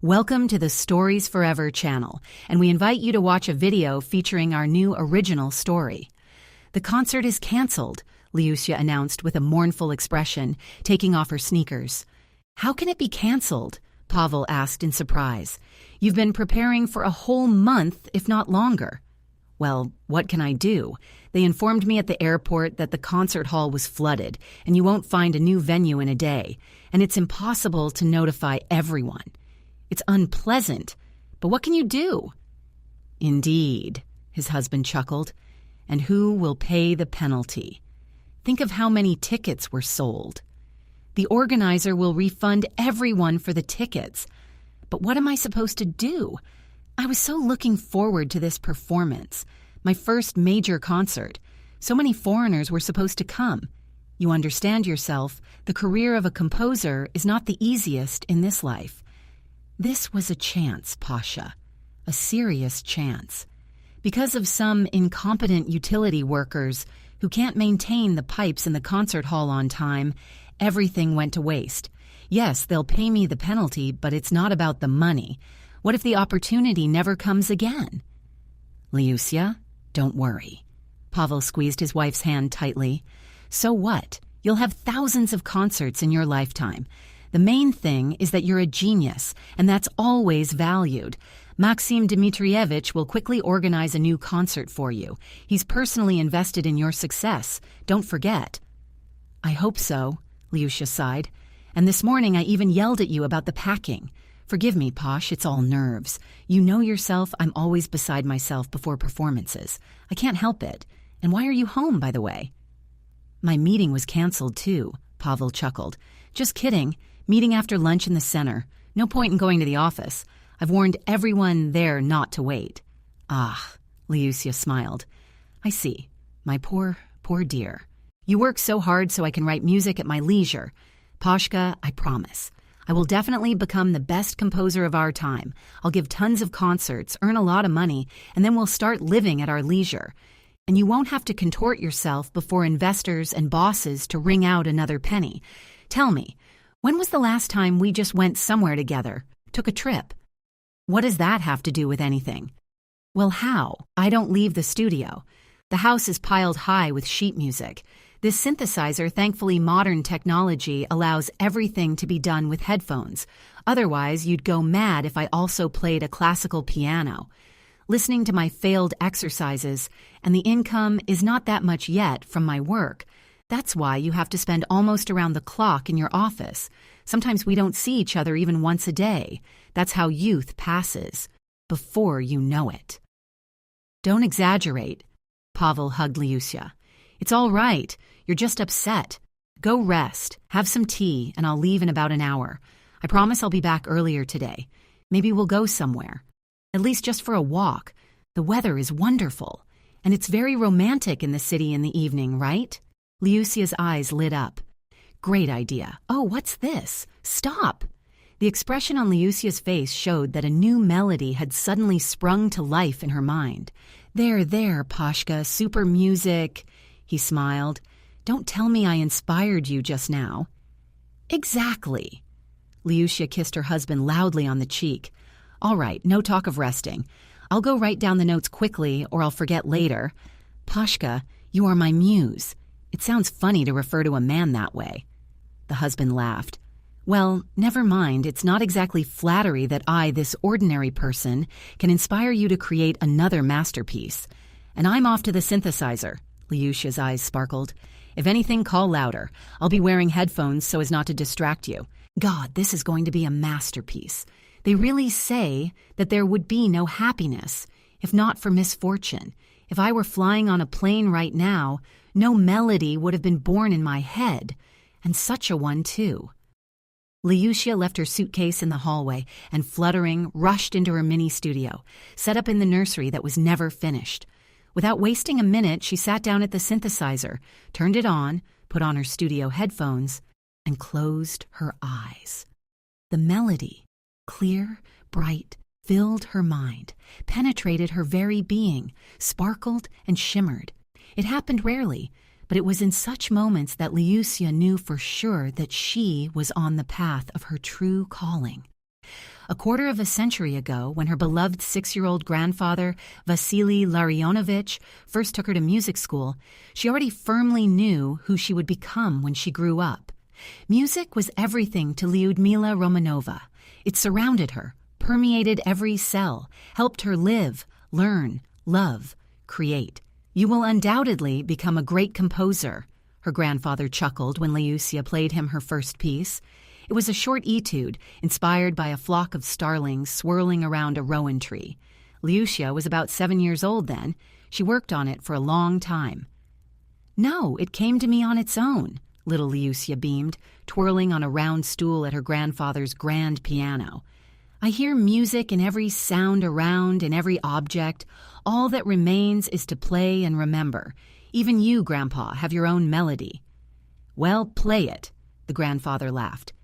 Welcome to the Stories Forever channel, and we invite you to watch a video featuring our new original story. The concert is canceled, Liusia announced with a mournful expression, taking off her sneakers. How can it be canceled? Pavel asked in surprise. You've been preparing for a whole month, if not longer. Well, what can I do? They informed me at the airport that the concert hall was flooded, and you won't find a new venue in a day, and it's impossible to notify everyone. It's unpleasant, but what can you do? Indeed, his husband chuckled. And who will pay the penalty? Think of how many tickets were sold. The organizer will refund everyone for the tickets. But what am I supposed to do? I was so looking forward to this performance, my first major concert. So many foreigners were supposed to come. You understand yourself, the career of a composer is not the easiest in this life. This was a chance, Pasha, a serious chance. Because of some incompetent utility workers who can't maintain the pipes in the concert hall on time, everything went to waste. Yes, they'll pay me the penalty, but it's not about the money. What if the opportunity never comes again? Liusia, don't worry. Pavel squeezed his wife's hand tightly. So what? You'll have thousands of concerts in your lifetime. The main thing is that you're a genius, and that's always valued. Maxim Dmitrievich will quickly organize a new concert for you. He's personally invested in your success. Don't forget. I hope so, Liusia sighed. And this morning I even yelled at you about the packing. Forgive me, Posh, it's all nerves. You know yourself, I'm always beside myself before performances. I can't help it. And why are you home, by the way? My meeting was canceled, too, Pavel chuckled. Just kidding. Meeting after lunch in the center. No point in going to the office. I've warned everyone there not to wait. Ah, Liusia smiled. I see. My poor dear. You work so hard so I can write music at my leisure. Pashka, I promise. I will definitely become the best composer of our time. I'll give tons of concerts, earn a lot of money, and then we'll start living at our leisure. And you won't have to contort yourself before investors and bosses to wring out another penny. Tell me, when was the last time we just went somewhere together, took a trip? What does that have to do with anything? Well, how? I don't leave the studio. The house is piled high with sheet music. This synthesizer, thankfully modern technology, allows everything to be done with headphones. Otherwise, you'd go mad if I also played a classical piano. Listening to my failed exercises, and the income is not that much yet from my work. That's why you have to spend almost around the clock in your office. Sometimes we don't see each other even once a day. That's how youth passes, before you know it. Don't exaggerate, Pavel hugged Liusia. It's all right. You're just upset. Go rest, have some tea, and I'll leave in about an hour. I promise I'll be back earlier today. Maybe we'll go somewhere. At least just for a walk. The weather is wonderful. And it's very romantic in the city in the evening, right? Liusia's eyes lit up. Great idea. Oh, what's this? Stop! The expression on Liusia's face showed that a new melody had suddenly sprung to life in her mind. There, Pashka, super music. He smiled. Don't tell me I inspired you just now. Exactly. Liusia kissed her husband loudly on the cheek. All right, no talk of resting. I'll go write down the notes quickly or I'll forget later. Pashka, you are my muse. It sounds funny to refer to a man that way. The husband laughed. Well, never mind. It's not exactly flattery that I, this ordinary person, can inspire you to create another masterpiece. And I'm off to the synthesizer. Liusia's eyes sparkled. If anything, call louder. I'll be wearing headphones so as not to distract you. God, this is going to be a masterpiece. They really say that there would be no happiness, if not for misfortune. If I were flying on a plane right now, no melody would have been born in my head, and such a one, too. Liusia left her suitcase in the hallway and, fluttering, rushed into her mini studio, set up in the nursery that was never finished. Without wasting a minute, she sat down at the synthesizer, turned it on, put on her studio headphones, and closed her eyes. The melody, clear, bright, filled her mind, penetrated her very being, sparkled and shimmered. It happened rarely, but it was in such moments that Liusia knew for sure that she was on the path of her true calling. A quarter of a century ago, when her beloved 6-year-old grandfather, Vasily Larionovich, first took her to music school, she already firmly knew who she would become when she grew up. Music was everything to Lyudmila Romanova. It surrounded her, permeated every cell, helped her live, learn, love, create. "You will undoubtedly become a great composer," her grandfather chuckled when Lyusia played him her first piece. It was a short etude, inspired by a flock of starlings swirling around a rowan tree. Lyusia was about 7 years old then. She worked on it for a long time. "No, it came to me on its own," little Lyusia beamed, twirling on a round stool at her grandfather's grand piano. "I hear music in every sound around, in every object. All that remains is to play and remember. Even you, Grandpa, have your own melody." "Well, play it," the grandfather laughed.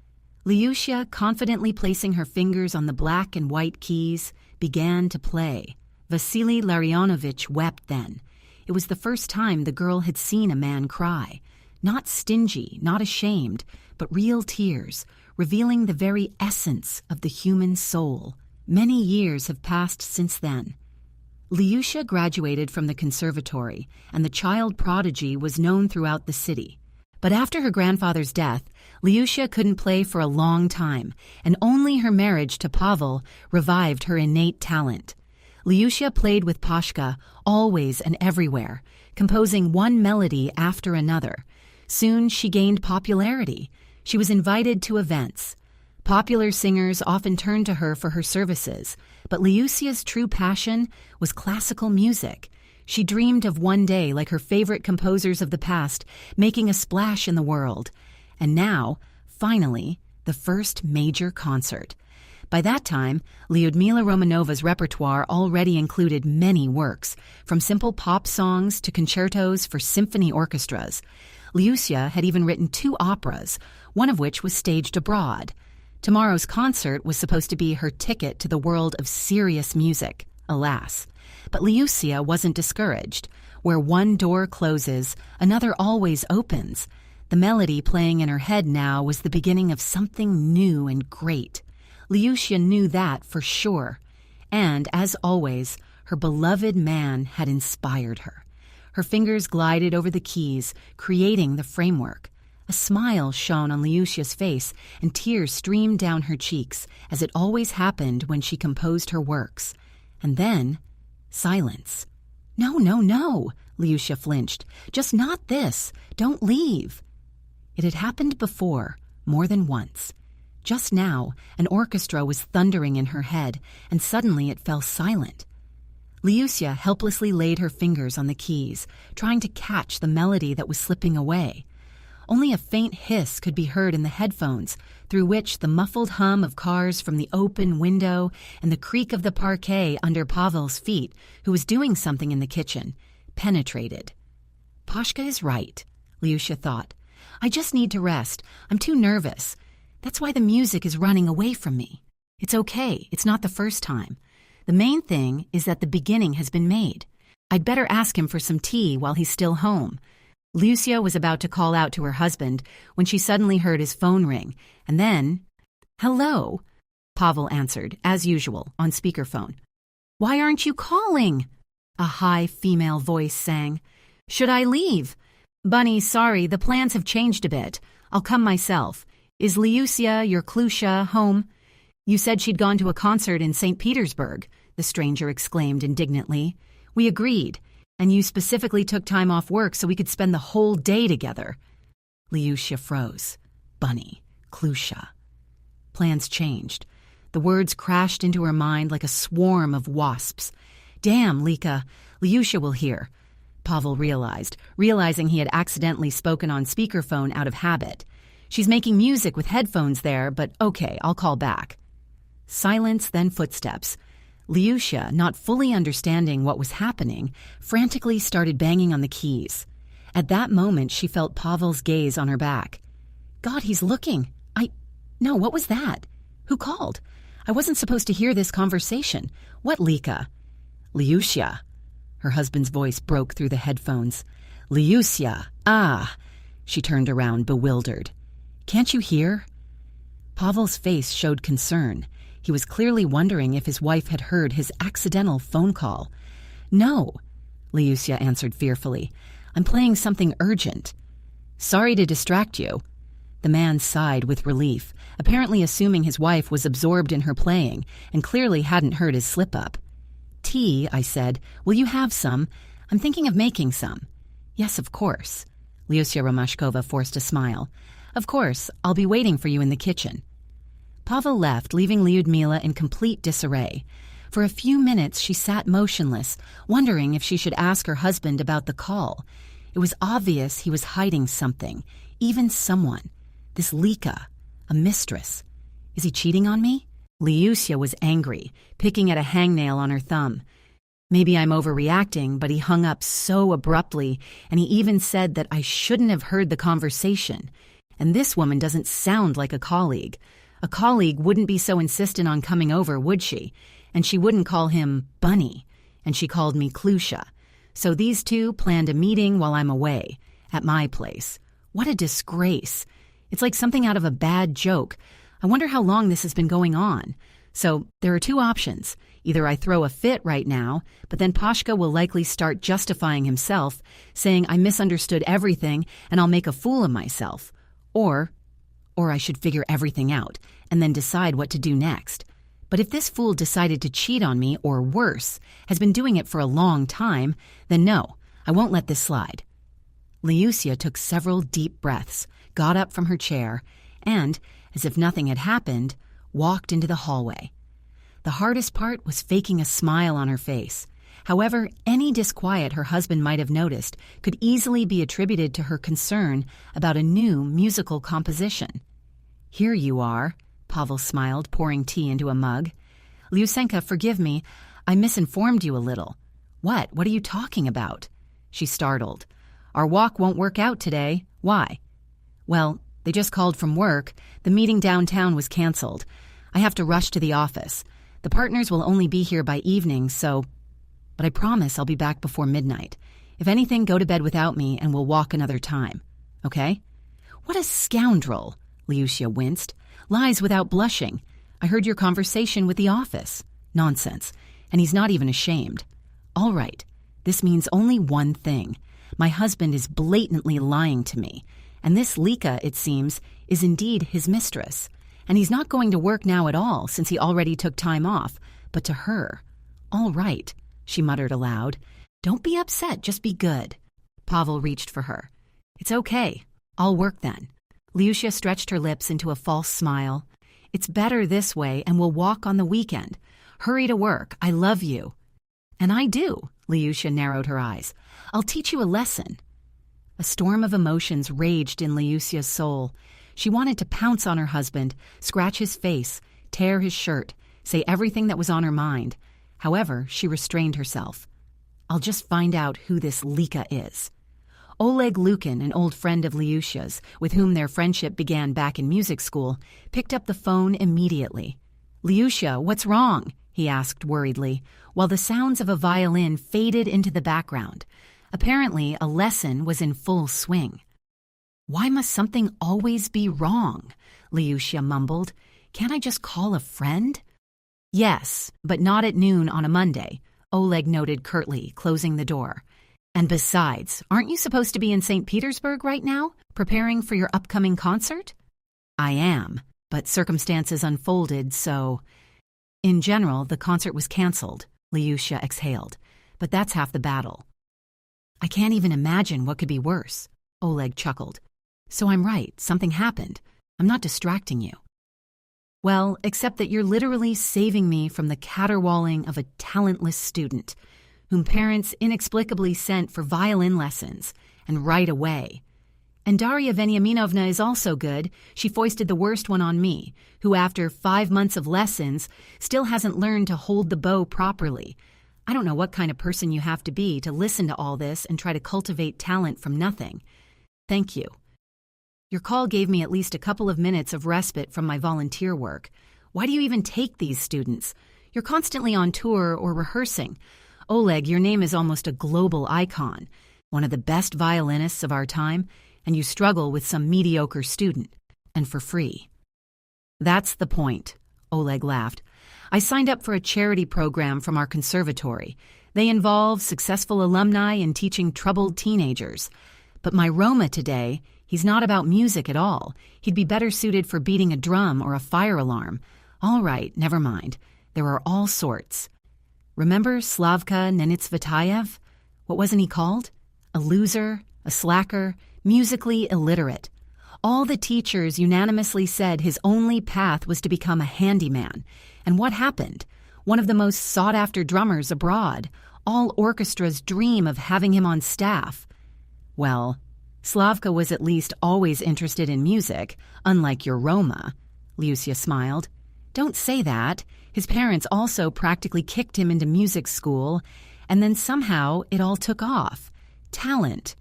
Lyusia, confidently placing her fingers on the black and white keys, began to play. Vasily Larionovich wept then. It was the first time the girl had seen a man cry. Not stingy, not ashamed, but real tears, revealing the very essence of the human soul. Many years have passed since then. Lyusia graduated from the conservatory, and the child prodigy was known throughout the city. But after her grandfather's death, Lyusia couldn't play for a long time, and only her marriage to Pavel revived her innate talent. Lyusia played with Pashka always and everywhere, composing one melody after another. Soon she gained popularity. She was invited to events. Popular singers often turned to her for her services, but Lyusia's true passion was classical music. She dreamed of one day, like her favorite composers of the past, making a splash in the world. And now, finally, the first major concert. By that time, Lyudmila Romanova's repertoire already included many works, from simple pop songs to concertos for symphony orchestras. Lyusia had even written 2 operas, one of which was staged abroad. Tomorrow's concert was supposed to be her ticket to the world of serious music, alas. But Lyusia wasn't discouraged. Where one door closes, another always opens. The melody playing in her head now was the beginning of something new and great. Lyusia knew that for sure. And, as always, her beloved man had inspired her. Her fingers glided over the keys, creating the framework. A smile shone on Lyusia's face, and tears streamed down her cheeks, as it always happened when she composed her works. And then, silence. "No, no, no," Lyusia flinched. "Just not this. Don't leave." It had happened before, more than once. Just now, an orchestra was thundering in her head, and suddenly it fell silent. Lyusia helplessly laid her fingers on the keys, trying to catch the melody that was slipping away. Only a faint hiss could be heard in the headphones, through which the muffled hum of cars from the open window and the creak of the parquet under Pavel's feet, who was doing something in the kitchen, penetrated. "Pashka is right," Lyusia thought. "I just need to rest. I'm too nervous. That's why the music is running away from me. It's okay. It's not the first time. The main thing is that the beginning has been made. I'd better ask him for some tea while he's still home." Lyusia was about to call out to her husband when she suddenly heard his phone ring, and then, "Hello," Pavel answered, as usual, on speakerphone. "Why aren't you calling?" a high female voice sang. "Should I leave?" "Bunny, sorry, the plans have changed a bit. I'll come myself. Is Lyusia, your Klusha, home?" "You said she'd gone to a concert in St. Petersburg," the stranger exclaimed indignantly. "We agreed. And you specifically took time off work so we could spend the whole day together." Lyusia froze. Bunny, Klusha. Plans changed. The words crashed into her mind like a swarm of wasps. "Damn, Lika, Lyusia will hear," Pavel realizing he had accidentally spoken on speakerphone out of habit. "She's making music with headphones there, but okay, I'll call back." Silence, then footsteps. Lyusia, not fully understanding what was happening, frantically started banging on the keys. At that moment, she felt Pavel's gaze on her back. "God, he's looking. No, what was that? Who called? I wasn't supposed to hear this conversation. What, Lika?" "Lyusia." Her husband's voice broke through the headphones. "Lyusia, ah." She turned around, bewildered. "Can't you hear?" Pavel's face showed concern. He was clearly wondering if his wife had heard his accidental phone call. "No," Liusia answered fearfully. "I'm playing something urgent." "Sorry to distract you." The man sighed with relief, apparently assuming his wife was absorbed in her playing and clearly hadn't heard his slip-up. "Tea," I said. "Will you have some? I'm thinking of making some." "Yes, of course." Liusia Romashkova forced a smile. "Of course, I'll be waiting for you in the kitchen." Pavel left, leaving Lyudmila in complete disarray. For a few minutes she sat motionless, wondering if she should ask her husband about the call. It was obvious he was hiding something, even someone. This Lika, a mistress. Is he cheating on me? Liusia was angry, picking at a hangnail on her thumb. Maybe I'm overreacting, but he hung up so abruptly, and he even said that I shouldn't have heard the conversation. And this woman doesn't sound like a colleague. A colleague wouldn't be so insistent on coming over, would she? And she wouldn't call him Bunny, and she called me Klusha. So these two planned a meeting while I'm away, at my place. What a disgrace. It's like something out of a bad joke. I wonder how long this has been going on. So there are two options. Either I throw a fit right now, but then Pashka will likely start justifying himself, saying I misunderstood everything and I'll make a fool of myself. Or I should figure everything out and then decide what to do next. But if this fool decided to cheat on me, or worse, has been doing it for a long time, then no, I won't let this slide. Liusia took several deep breaths, got up from her chair, and, as if nothing had happened, walked into the hallway. The hardest part was faking a smile on her face. However, any disquiet her husband might have noticed could easily be attributed to her concern about a new musical composition. "Here you are," Pavel smiled, pouring tea into a mug. "Lyusenka, forgive me. I misinformed you a little." "What? What are you talking about?" She startled. "Our walk won't work out today. Why?" "Well, they just called from work. The meeting downtown was canceled. I have to rush to the office. The partners will only be here by evening, so... But I promise I'll be back before midnight. If anything, go to bed without me and we'll walk another time. Okay?" "What a scoundrel!" Liusia winced. "Lies without blushing. I heard your conversation with the office." "Nonsense. And he's not even ashamed." "All right. This means only one thing. My husband is blatantly lying to me. And this Lika, it seems, is indeed his mistress. And he's not going to work now at all since he already took time off, but to her. All right," she muttered aloud. "Don't be upset, just be good." Pavel reached for her. "It's okay. I'll work then." Liusia stretched her lips into a false smile. "It's better this way, and we'll walk on the weekend. Hurry to work. I love you." "And I do." Liusia narrowed her eyes. "I'll teach you a lesson." A storm of emotions raged in Liusia's soul. She wanted to pounce on her husband, scratch his face, tear his shirt, say everything that was on her mind. However, she restrained herself. "I'll just find out who this Lika is." Oleg Lukin, an old friend of Liusia's, with whom their friendship began back in music school, picked up the phone immediately. "Liusia, what's wrong?" he asked worriedly, while the sounds of a violin faded into the background. Apparently, a lesson was in full swing. "Why must something always be wrong?" Liusia mumbled. "Can't I just call a friend?" "Yes, but not at noon on a Monday," Oleg noted curtly, closing the door. "And besides, aren't you supposed to be in St. Petersburg right now, preparing for your upcoming concert?" "I am, but circumstances unfolded, so—" "In general, the concert was canceled," Liusia exhaled. "But that's half the battle." "I can't even imagine what could be worse," Oleg chuckled. "So I'm right, something happened. I'm not distracting you." "Well, except that you're literally saving me from the caterwauling of a talentless student, whom parents inexplicably sent for violin lessons, and right away. And Daria Veniaminovna is also good. She foisted the worst one on me, who after 5 months of lessons still hasn't learned to hold the bow properly. I don't know what kind of person you have to be to listen to all this and try to cultivate talent from nothing. Thank you. Your call gave me at least a couple of minutes of respite from my volunteer work. Why do you even take these students? You're constantly on tour or rehearsing. Oleg, your name is almost a global icon, one of the best violinists of our time, and you struggle with some mediocre student, and for free." "That's the point," Oleg laughed. I signed up for a charity program from our conservatory. They involve successful alumni in teaching troubled teenagers. But my Roma today, he's not about music at all. He'd be better suited for beating a drum or a fire alarm. All right, never mind. There are all sorts. Remember Slavka Nenitsvitayev? What wasn't he called? A loser, a slacker, musically illiterate. All the teachers unanimously said his only path was to become a handyman. And what happened? One of the most sought-after drummers abroad. All orchestras dream of having him on staff. Well, Slavka was at least always interested in music, unlike your Roma. Lyusia smiled. Don't say that. His parents also practically kicked him into music school, and then somehow it all took off. Talent.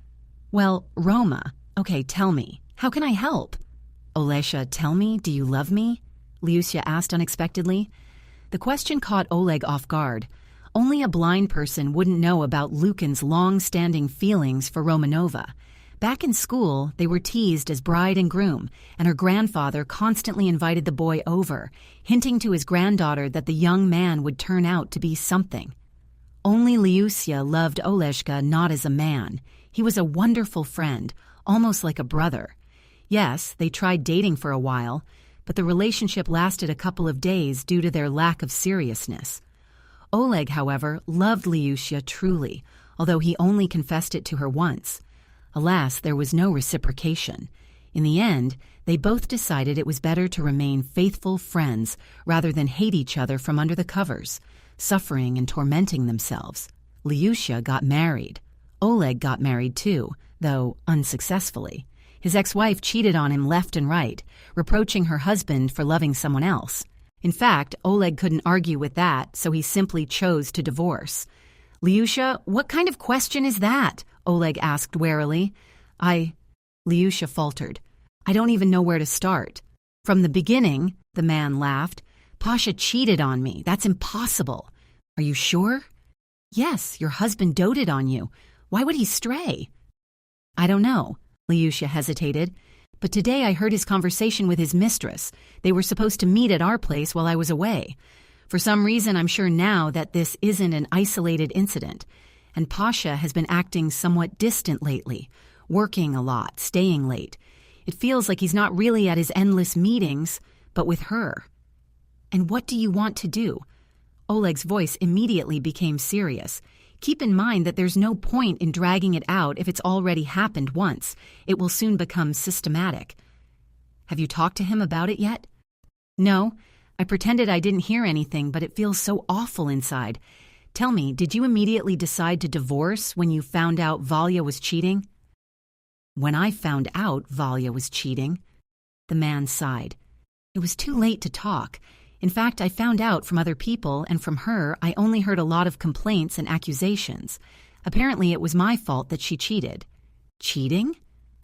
Well, Roma, okay, tell me, how can I help? Olesha, tell me, do you love me? Lyusia asked unexpectedly. The question caught Oleg off guard. Only a blind person wouldn't know about Lukin's long-standing feelings for Romanova. Back in school, they were teased as bride and groom, and her grandfather constantly invited the boy over, hinting to his granddaughter that the young man would turn out to be something. Only Lyusia loved Oleshka not as a man. He was a wonderful friend, almost like a brother. Yes, they tried dating for a while, but the relationship lasted a couple of days due to their lack of seriousness. Oleg, however, loved Lyusia truly, although he only confessed it to her once. Alas, there was no reciprocation. In the end, they both decided it was better to remain faithful friends rather than hate each other from under the covers, suffering and tormenting themselves. Lyusia got married. Oleg got married too, though unsuccessfully. His ex-wife cheated on him left and right, reproaching her husband for loving someone else. In fact, Oleg couldn't argue with that, so he simply chose to divorce. Lyusia, what kind of question is that? Oleg asked warily. Lyusia faltered. I don't even know where to start. From the beginning, the man laughed. Pasha cheated on me. That's impossible. Are you sure? Yes, your husband doted on you. Why would he stray? I don't know. Lyusia hesitated. But today I heard his conversation with his mistress. They were supposed to meet at our place while I was away. For some reason, I'm sure now that this isn't an isolated incident. And Pasha has been acting somewhat distant lately, working a lot, staying late. It feels like he's not really at his endless meetings, but with her. And what do you want to do? Oleg's voice immediately became serious. Keep in mind that there's no point in dragging it out if it's already happened once. It will soon become systematic. Have you talked to him about it yet? No. I pretended I didn't hear anything, but it feels so awful inside. Tell me, did you immediately decide to divorce when you found out Valya was cheating? When I found out Valya was cheating, the man sighed. It was too late to talk. In fact, I found out from other people, and from her, I only heard a lot of complaints and accusations. Apparently, it was my fault that she cheated. Cheating?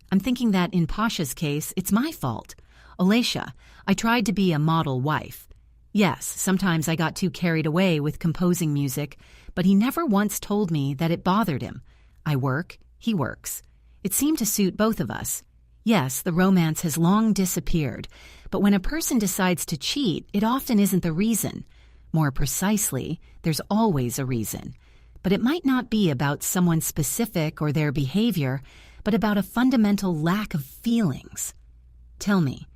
I'm thinking that in Pasha's case, it's my fault. Olesha, I tried to be a model wife. Yes, sometimes I got too carried away with composing music, but he never once told me that it bothered him. I work, he works. It seemed to suit both of us. Yes, the romance has long disappeared, but when a person decides to cheat, it often isn't the reason. More precisely, there's always a reason. But it might not be about someone specific or their behavior, but about a fundamental lack of feelings. Tell me,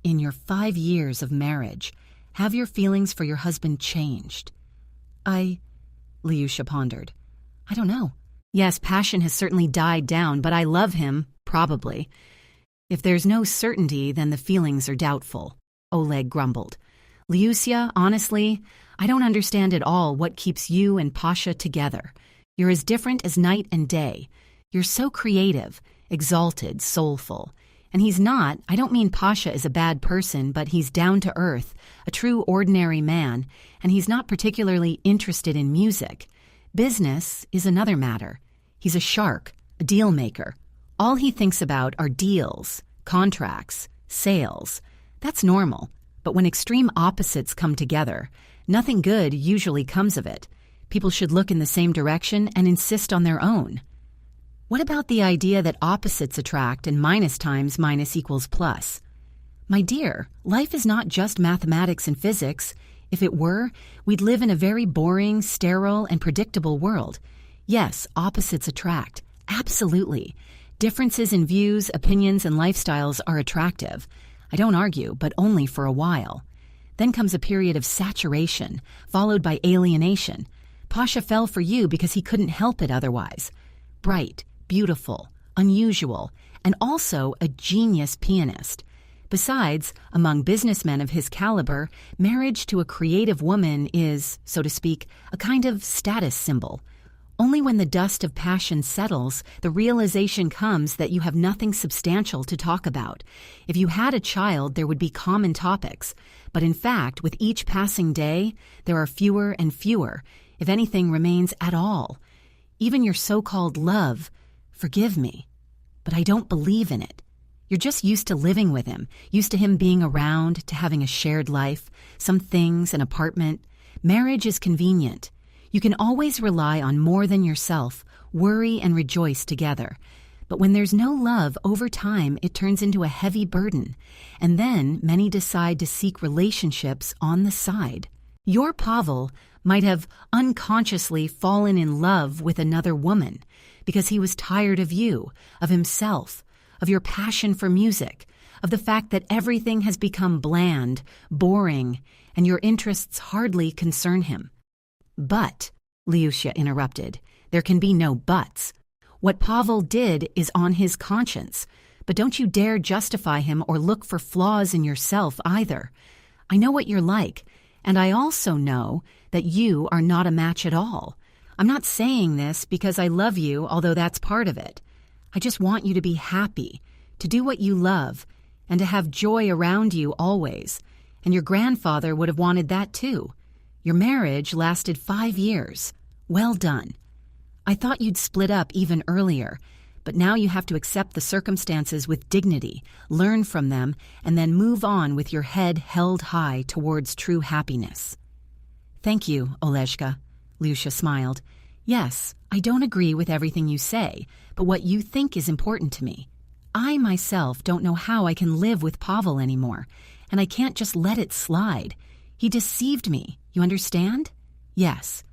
in your 5 years of marriage, have your feelings for your husband changed? Lyusia pondered. I don't know. Yes, passion has certainly died down, but I love him, probably. If there's no certainty, then the feelings are doubtful, Oleg grumbled. Lyusia, honestly, I don't understand at all what keeps you and Pasha together. You're as different as night and day. You're so creative, exalted, soulful. And he's not. I don't mean Pasha is a bad person, but he's down to earth, a true ordinary man, and he's not particularly interested in music. Business is another matter. He's a shark, a deal maker. All he thinks about are deals, contracts, sales. That's normal. But when extreme opposites come together, nothing good usually comes of it. People should look in the same direction and insist on their own. What about the idea that opposites attract and minus times minus equals plus? My dear, life is not just mathematics and physics. If it were, we'd live in a very boring, sterile, and predictable world. Yes, opposites attract. Absolutely. Differences in views, opinions, and lifestyles are attractive. I don't argue, but only for a while. Then comes a period of saturation, followed by alienation. Pasha fell for you because he couldn't help it otherwise. Bright, beautiful, unusual, and also a genius pianist. Besides, among businessmen of his caliber, marriage to a creative woman is, so to speak, a kind of status symbol. Only when the dust of passion settles, the realization comes that you have nothing substantial to talk about. If you had a child, there would be common topics. But in fact, with each passing day, there are fewer and fewer, if anything remains at all. Even your so-called love, forgive me, but I don't believe in it. You're just used to living with him, used to him being around, to having a shared life, some things, an apartment. Marriage is convenient. You can always rely on more than yourself, worry and rejoice together. But when there's no love, over time it turns into a heavy burden. And then many decide to seek relationships on the side. Your Pavel might have unconsciously fallen in love with another woman because he was tired of you, of himself, of your passion for music, of the fact that everything has become bland, boring, and your interests hardly concern him. But, Lyusia interrupted, there can be no buts. What Pavel did is on his conscience, but don't you dare justify him or look for flaws in yourself either. I know what you're like, and I also know that you are not a match at all. I'm not saying this because I love you, although that's part of it. I just want you to be happy, to do what you love, and to have joy around you always. And your grandfather would have wanted that too. Your marriage lasted 5 years. Well done. I thought you'd split up even earlier, but now you have to accept the circumstances with dignity, learn from them, and then move on with your head held high towards true happiness. Thank you, Oleshka, Lyusia smiled. Yes, I don't agree with everything you say, but what you think is important to me. I myself don't know how I can live with Pavel anymore, and I can't just let it slide. He deceived me, you understand? Yes,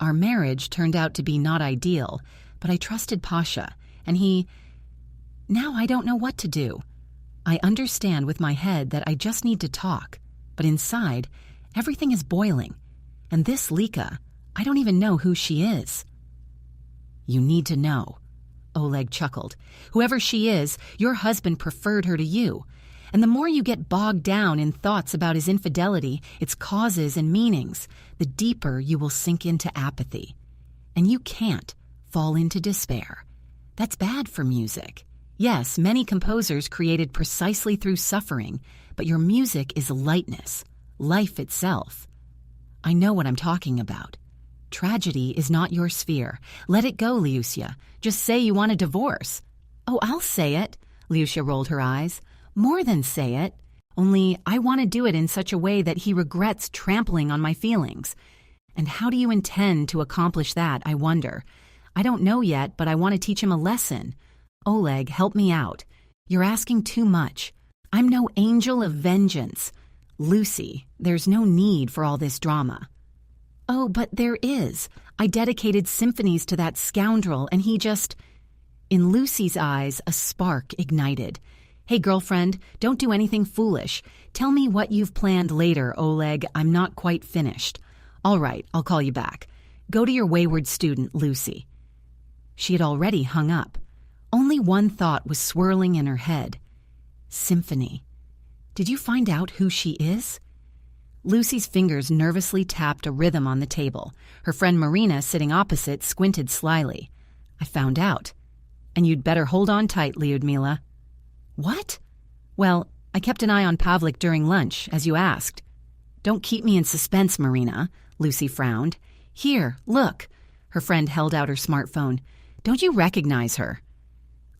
our marriage turned out to be not ideal, but I trusted Pasha, and he... Now I don't know what to do. I understand with my head that I just need to talk, but inside, everything is boiling. And this Lika, I don't even know who she is. You need to know, Oleg chuckled. Whoever she is, your husband preferred her to you. And the more you get bogged down in thoughts about his infidelity, its causes and meanings, the deeper you will sink into apathy. And you can't fall into despair. That's bad for music. Yes, many composers created precisely through suffering, but your music is lightness, life itself. I know what I'm talking about. Tragedy is not your sphere. Let it go, Lyusia. Just say you want a divorce. Oh, I'll say it. Lyusia rolled her eyes. More than say it. Only I want to do it in such a way that he regrets trampling on my feelings. And how do you intend to accomplish that, I wonder? I don't know yet, but I want to teach him a lesson. Oleg, help me out. You're asking too much. I'm no angel of vengeance. Lucy, there's no need for all this drama. Oh, but there is. I dedicated symphonies to that scoundrel, and he just... In Lucy's eyes, a spark ignited. Hey, girlfriend, don't do anything foolish. Tell me what you've planned later, Oleg. I'm not quite finished. All right, I'll call you back. Go to your wayward student, Lucy. She had already hung up. Only one thought was swirling in her head. Symphony. Did you find out who she is? Lucy's fingers nervously tapped a rhythm on the table. Her friend Marina, sitting opposite, squinted slyly. I found out. And you'd better hold on tight, Lyudmila. What? Well, I kept an eye on Pavlik during lunch, as you asked. Don't keep me in suspense, Marina, Lucy frowned. Here, look. Her friend held out her smartphone. Don't you recognize her?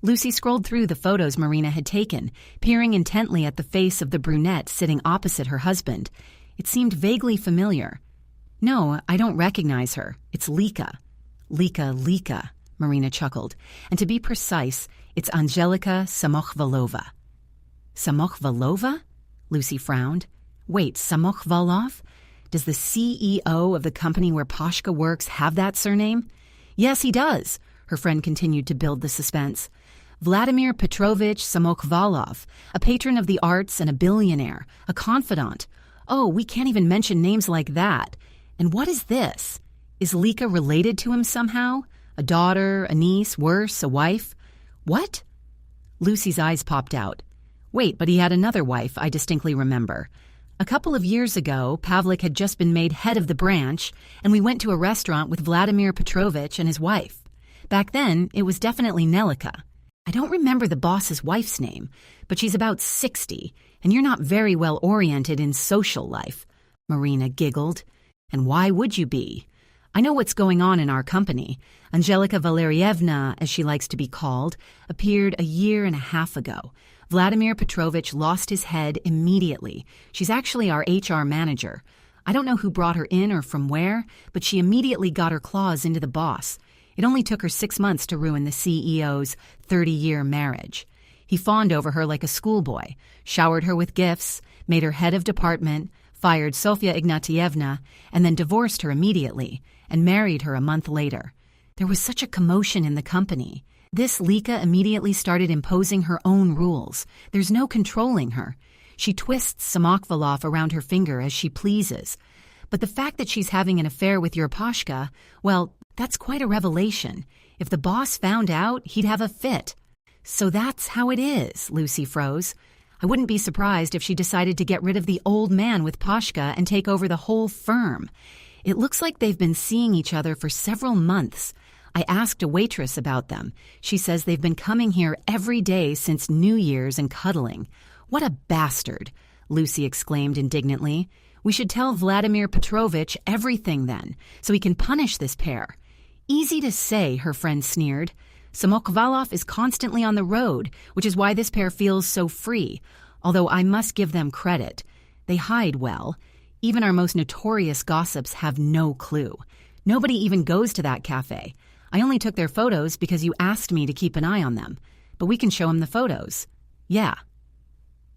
Lucy scrolled through the photos Marina had taken, peering intently at the face of the brunette sitting opposite her husband. It seemed vaguely familiar. No, I don't recognize her. It's Lika. Lika, Marina chuckled. And to be precise, it's Angelika Samokhvalova. Samokhvalova? Lucy frowned. Wait, Samokhvalov? Does the CEO of the company where Pashka works have that surname? Yes, he does, her friend continued to build the suspense. Vladimir Petrovich Samokhvalov, a patron of the arts and a billionaire, a confidant. Oh, we can't even mention names like that. And what is this? Is Lika related to him somehow? A daughter, a niece, worse, a wife? What? Lucy's eyes popped out. Wait, but he had another wife, I distinctly remember. A couple of years ago, Pavlik had just been made head of the branch, and we went to a restaurant with Vladimir Petrovich and his wife. Back then, it was definitely Nelika. I don't remember the boss's wife's name, but she's about 60, and you're not very well oriented in social life. Marina giggled. And why would you be? I know what's going on in our company. Angelika Valerievna, as she likes to be called, appeared a year and a half ago. Vladimir Petrovich lost his head immediately. She's actually our HR manager. I don't know who brought her in or from where, but she immediately got her claws into the boss. It only took her 6 months to ruin the CEO's 30-year marriage. He fawned over her like a schoolboy, showered her with gifts, made her head of department, fired Sofia Ignatievna, and then divorced her immediately and married her a month later. There was such a commotion in the company. This Lika immediately started imposing her own rules. There's no controlling her. She twists Samokhvalov around her finger as she pleases. But the fact that she's having an affair with your Pashka, well, that's quite a revelation. If the boss found out, he'd have a fit. So that's how it is, Lucy froze. I wouldn't be surprised if she decided to get rid of the old man with Pashka and take over the whole firm. It looks like they've been seeing each other for several months. I asked a waitress about them. She says they've been coming here every day since New Year's and cuddling. What a bastard, Lucy exclaimed indignantly. We should tell Vladimir Petrovich everything then, so he can punish this pair. Easy to say, her friend sneered. Samokhvalov is constantly on the road, which is why this pair feels so free, although I must give them credit. They hide well. Even our most notorious gossips have no clue. Nobody even goes to that cafe. I only took their photos because you asked me to keep an eye on them. But we can show him the photos. Yeah.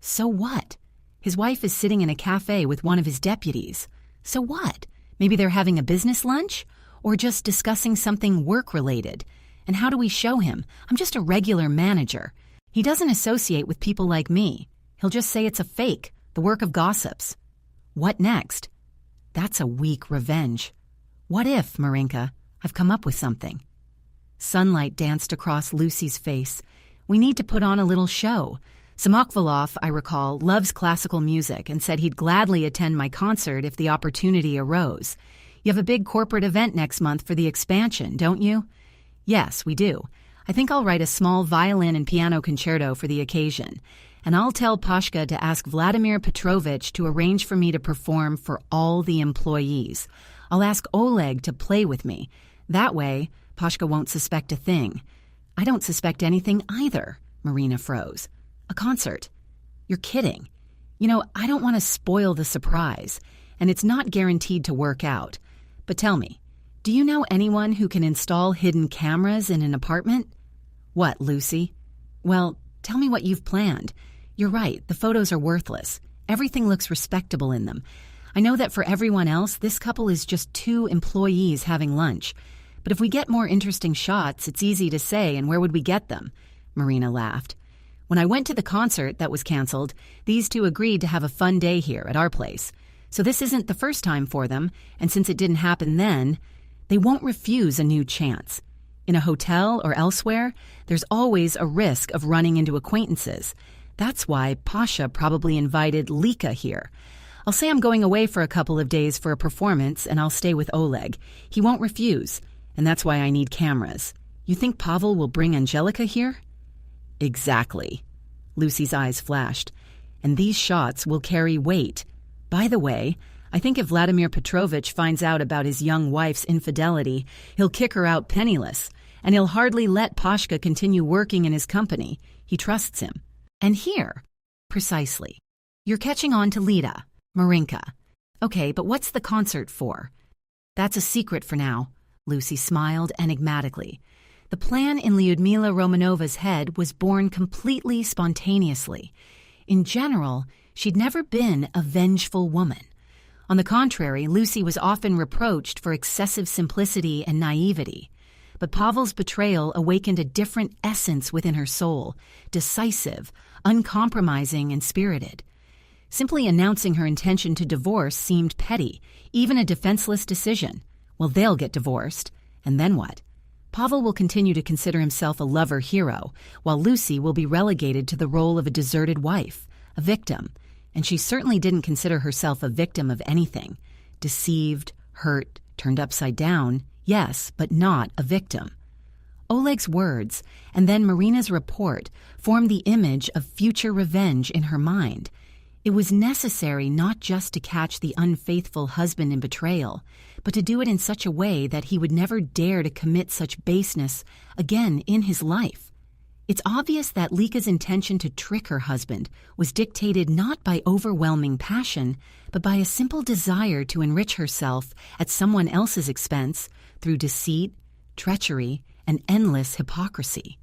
So what? His wife is sitting in a cafe with one of his deputies. So what? Maybe they're having a business lunch? Or just discussing something work-related? And how do we show him? I'm just a regular manager. He doesn't associate with people like me. He'll just say it's a fake, the work of gossips. What next? That's a weak revenge. What if, Marinka? I've come up with something. Sunlight danced across Lucy's face. We need to put on a little show. Samokhvalov, I recall, loves classical music and said he'd gladly attend my concert if the opportunity arose. You have a big corporate event next month for the expansion, don't you? Yes, we do. I think I'll write a small violin and piano concerto for the occasion. And I'll tell Pashka to ask Vladimir Petrovich to arrange for me to perform for all the employees. I'll ask Oleg to play with me. That way, Pashka won't suspect a thing. I don't suspect anything either, Marina froze. A concert. You're kidding. You know, I don't want to spoil the surprise, and it's not guaranteed to work out. But tell me, do you know anyone who can install hidden cameras in an apartment? What, Lucy? Well, tell me what you've planned. You're right, the photos are worthless. Everything looks respectable in them. I know that for everyone else, this couple is just two employees having lunch. But if we get more interesting shots, it's easy to say, and where would we get them? Marina laughed. When I went to the concert that was canceled, these two agreed to have a fun day here at our place. So this isn't the first time for them, and since it didn't happen then, they won't refuse a new chance. In a hotel or elsewhere, there's always a risk of running into acquaintances. That's why Pasha probably invited Lika here. I'll say I'm going away for a couple of days for a performance, and I'll stay with Oleg. He won't refuse, and that's why I need cameras. You think Pavel will bring Angelika here? Exactly. Lucy's eyes flashed. And these shots will carry weight. By the way, I think if Vladimir Petrovich finds out about his young wife's infidelity, he'll kick her out penniless, and he'll hardly let Pashka continue working in his company. He trusts him. And here, precisely. You're catching on to Lita, Marinka. Okay, but what's the concert for? That's a secret for now. Lucy smiled enigmatically. The plan in Lyudmila Romanova's head was born completely spontaneously. In general, she'd never been a vengeful woman. On the contrary, Lucy was often reproached for excessive simplicity and naivety. But Pavel's betrayal awakened a different essence within her soul, decisive, uncompromising, and spirited. Simply announcing her intention to divorce seemed petty, even a defenseless decision. Well, they'll get divorced, and then what? Pavel will continue to consider himself a lover hero, while Lucy will be relegated to the role of a deserted wife, a victim, and she certainly didn't consider herself a victim of anything. Deceived, hurt, turned upside down, yes, but not a victim. Oleg's words, and then Marina's report, formed the image of future revenge in her mind. It was necessary not just to catch the unfaithful husband in betrayal, but to do it in such a way that he would never dare to commit such baseness again in his life. It's obvious that Lika's intention to trick her husband was dictated not by overwhelming passion, but by a simple desire to enrich herself at someone else's expense through deceit, treachery, and endless hypocrisy.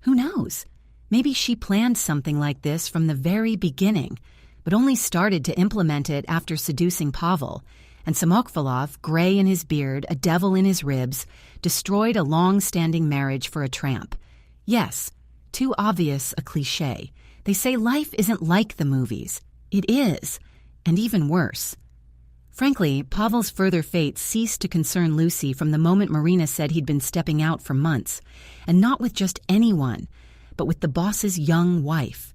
Who knows? Maybe she planned something like this from the very beginning, but only started to implement it after seducing Pavel, and Samokvalov, gray in his beard, a devil in his ribs, destroyed a long-standing marriage for a tramp. Yes, too obvious a cliché. They say life isn't like the movies. It is, and even worse. Frankly, Pavel's further fate ceased to concern Lucy from the moment Marina said he'd been stepping out for months, and not with just anyone, but with the boss's young wife.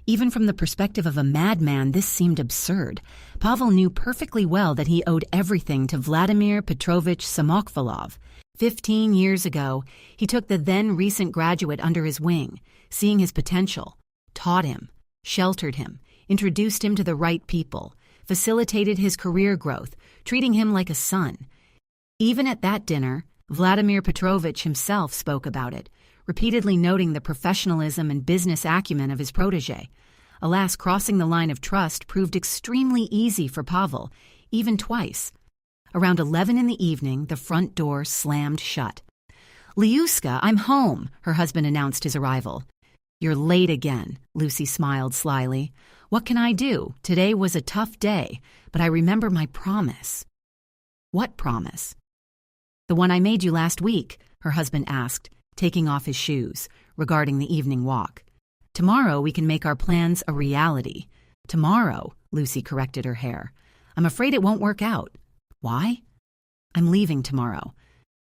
Even from the perspective of a madman, this seemed absurd. Pavel knew perfectly well that he owed everything to Vladimir Petrovich Samokvalov. 15 years ago, he took the then recent graduate under his wing, seeing his potential, taught him, sheltered him, introduced him to the right people, facilitated his career growth, treating him like a son. Even at that dinner, Vladimir Petrovich himself spoke about it, repeatedly noting the professionalism and business acumen of his protege. Alas, crossing the line of trust proved extremely easy for Pavel, even twice. Around 11 in the evening, the front door slammed shut. "Liuska, I'm home," her husband announced his arrival. "You're late again," Lucy smiled slyly. "What can I do? Today was a tough day, but I remember my promise." "What promise?" "The one I made you last week," her husband asked, taking off his shoes, regarding the evening walk. "Tomorrow we can make our plans a reality." "Tomorrow," Lucy corrected her hair. "I'm afraid it won't work out." "Why?" "I'm leaving tomorrow.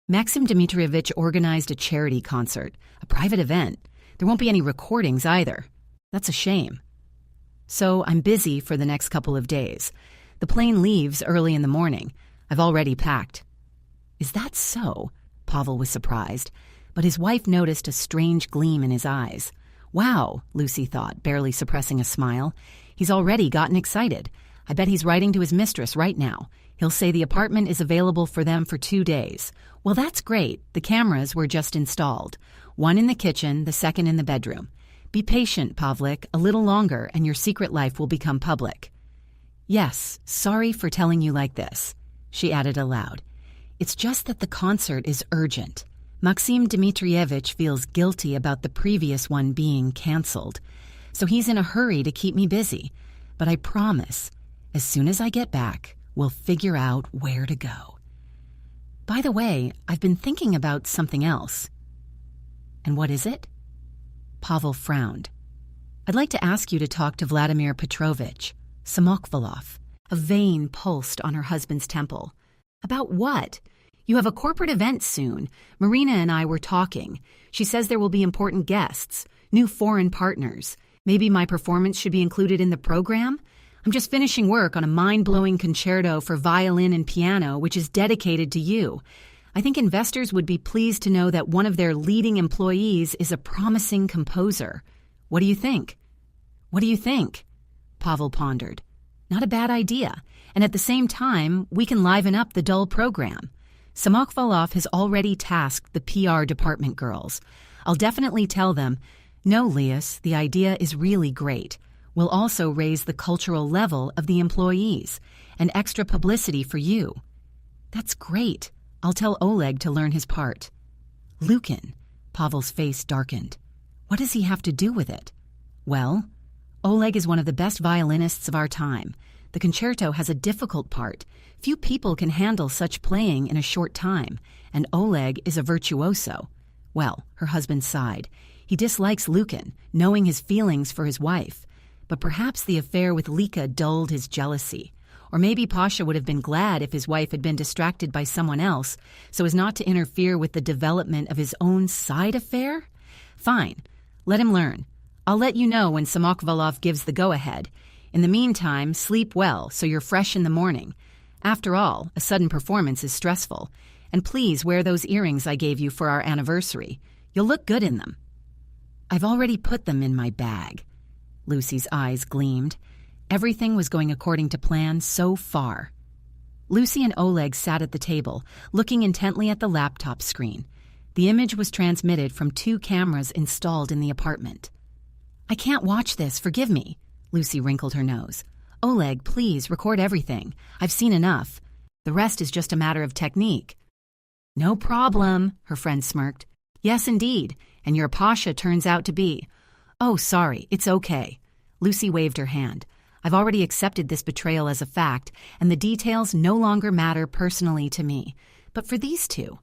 Maxim Dmitrievich organized a charity concert, a private event. There won't be any recordings either. That's a shame. So I'm busy for the next couple of days. The plane leaves early in the morning. I've already packed." "Is that so?" Pavel was surprised, but his wife noticed a strange gleam in his eyes. "Wow," Lucy thought, barely suppressing a smile. "He's already gotten excited. I bet he's writing to his mistress right now. He'll say the apartment is available for them for 2 days. Well, that's great. The cameras were just installed. One in the kitchen, the second in the bedroom. Be patient, Pavlik, a little longer, and your secret life will become public." "Yes, sorry for telling you like this," she added aloud. "It's just that the concert is urgent. Maxim Dmitrievich feels guilty about the previous one being canceled, so he's in a hurry to keep me busy. But I promise, as soon as I get back, we'll figure out where to go. By the way, I've been thinking about something else." "And what is it?" Pavel frowned. "I'd like to ask you to talk to Vladimir Petrovich Samokvalov." A vein pulsed on her husband's temple. "About what?" "You have a corporate event soon. Marina and I were talking. She says there will be important guests, new foreign partners. Maybe my performance should be included in the program? I'm just finishing work on a mind-blowing concerto for violin and piano, which is dedicated to you. I think investors would be pleased to know that one of their leading employees is a promising composer. What do you think?" "What do you think?" Pavel pondered. "Not a bad idea. And at the same time, we can liven up the dull program. Samokvalov has already tasked the PR department girls. I'll definitely tell them, 'No, Lias, the idea is really great. We'll also raise the cultural level of the employees, and extra publicity for you.'" "That's great. I'll tell Oleg to learn his part." "Lukin," Pavel's face darkened. "What does he have to do with it?" "Well, Oleg is one of the best violinists of our time. The concerto has a difficult part. Few people can handle such playing in a short time, and Oleg is a virtuoso. Well, her husband sighed. He dislikes Lukin, knowing his feelings for his wife. But perhaps the affair with Lika dulled his jealousy. Or maybe Pasha would have been glad if his wife had been distracted by someone else so as not to interfere with the development of his own side affair? Fine. Let him learn. I'll let you know when Samokvalov gives the go-ahead. In the meantime, sleep well so you're fresh in the morning. After all, a sudden performance is stressful. And please wear those earrings I gave you for our anniversary. You'll look good in them. I've already put them in my bag. Lucy's eyes gleamed. Everything was going according to plan so far. Lucy and Oleg sat at the table, looking intently at the laptop screen. The image was transmitted from 2 cameras installed in the apartment. I can't watch this, forgive me. Lucy wrinkled her nose. Oleg, please record everything. I've seen enough. The rest is just a matter of technique. No problem, her friend smirked. Yes, indeed, and your Pasha turns out to be. Oh, sorry, it's okay. Lucy waved her hand. I've already accepted this betrayal as a fact, and the details no longer matter personally to me. But for these two,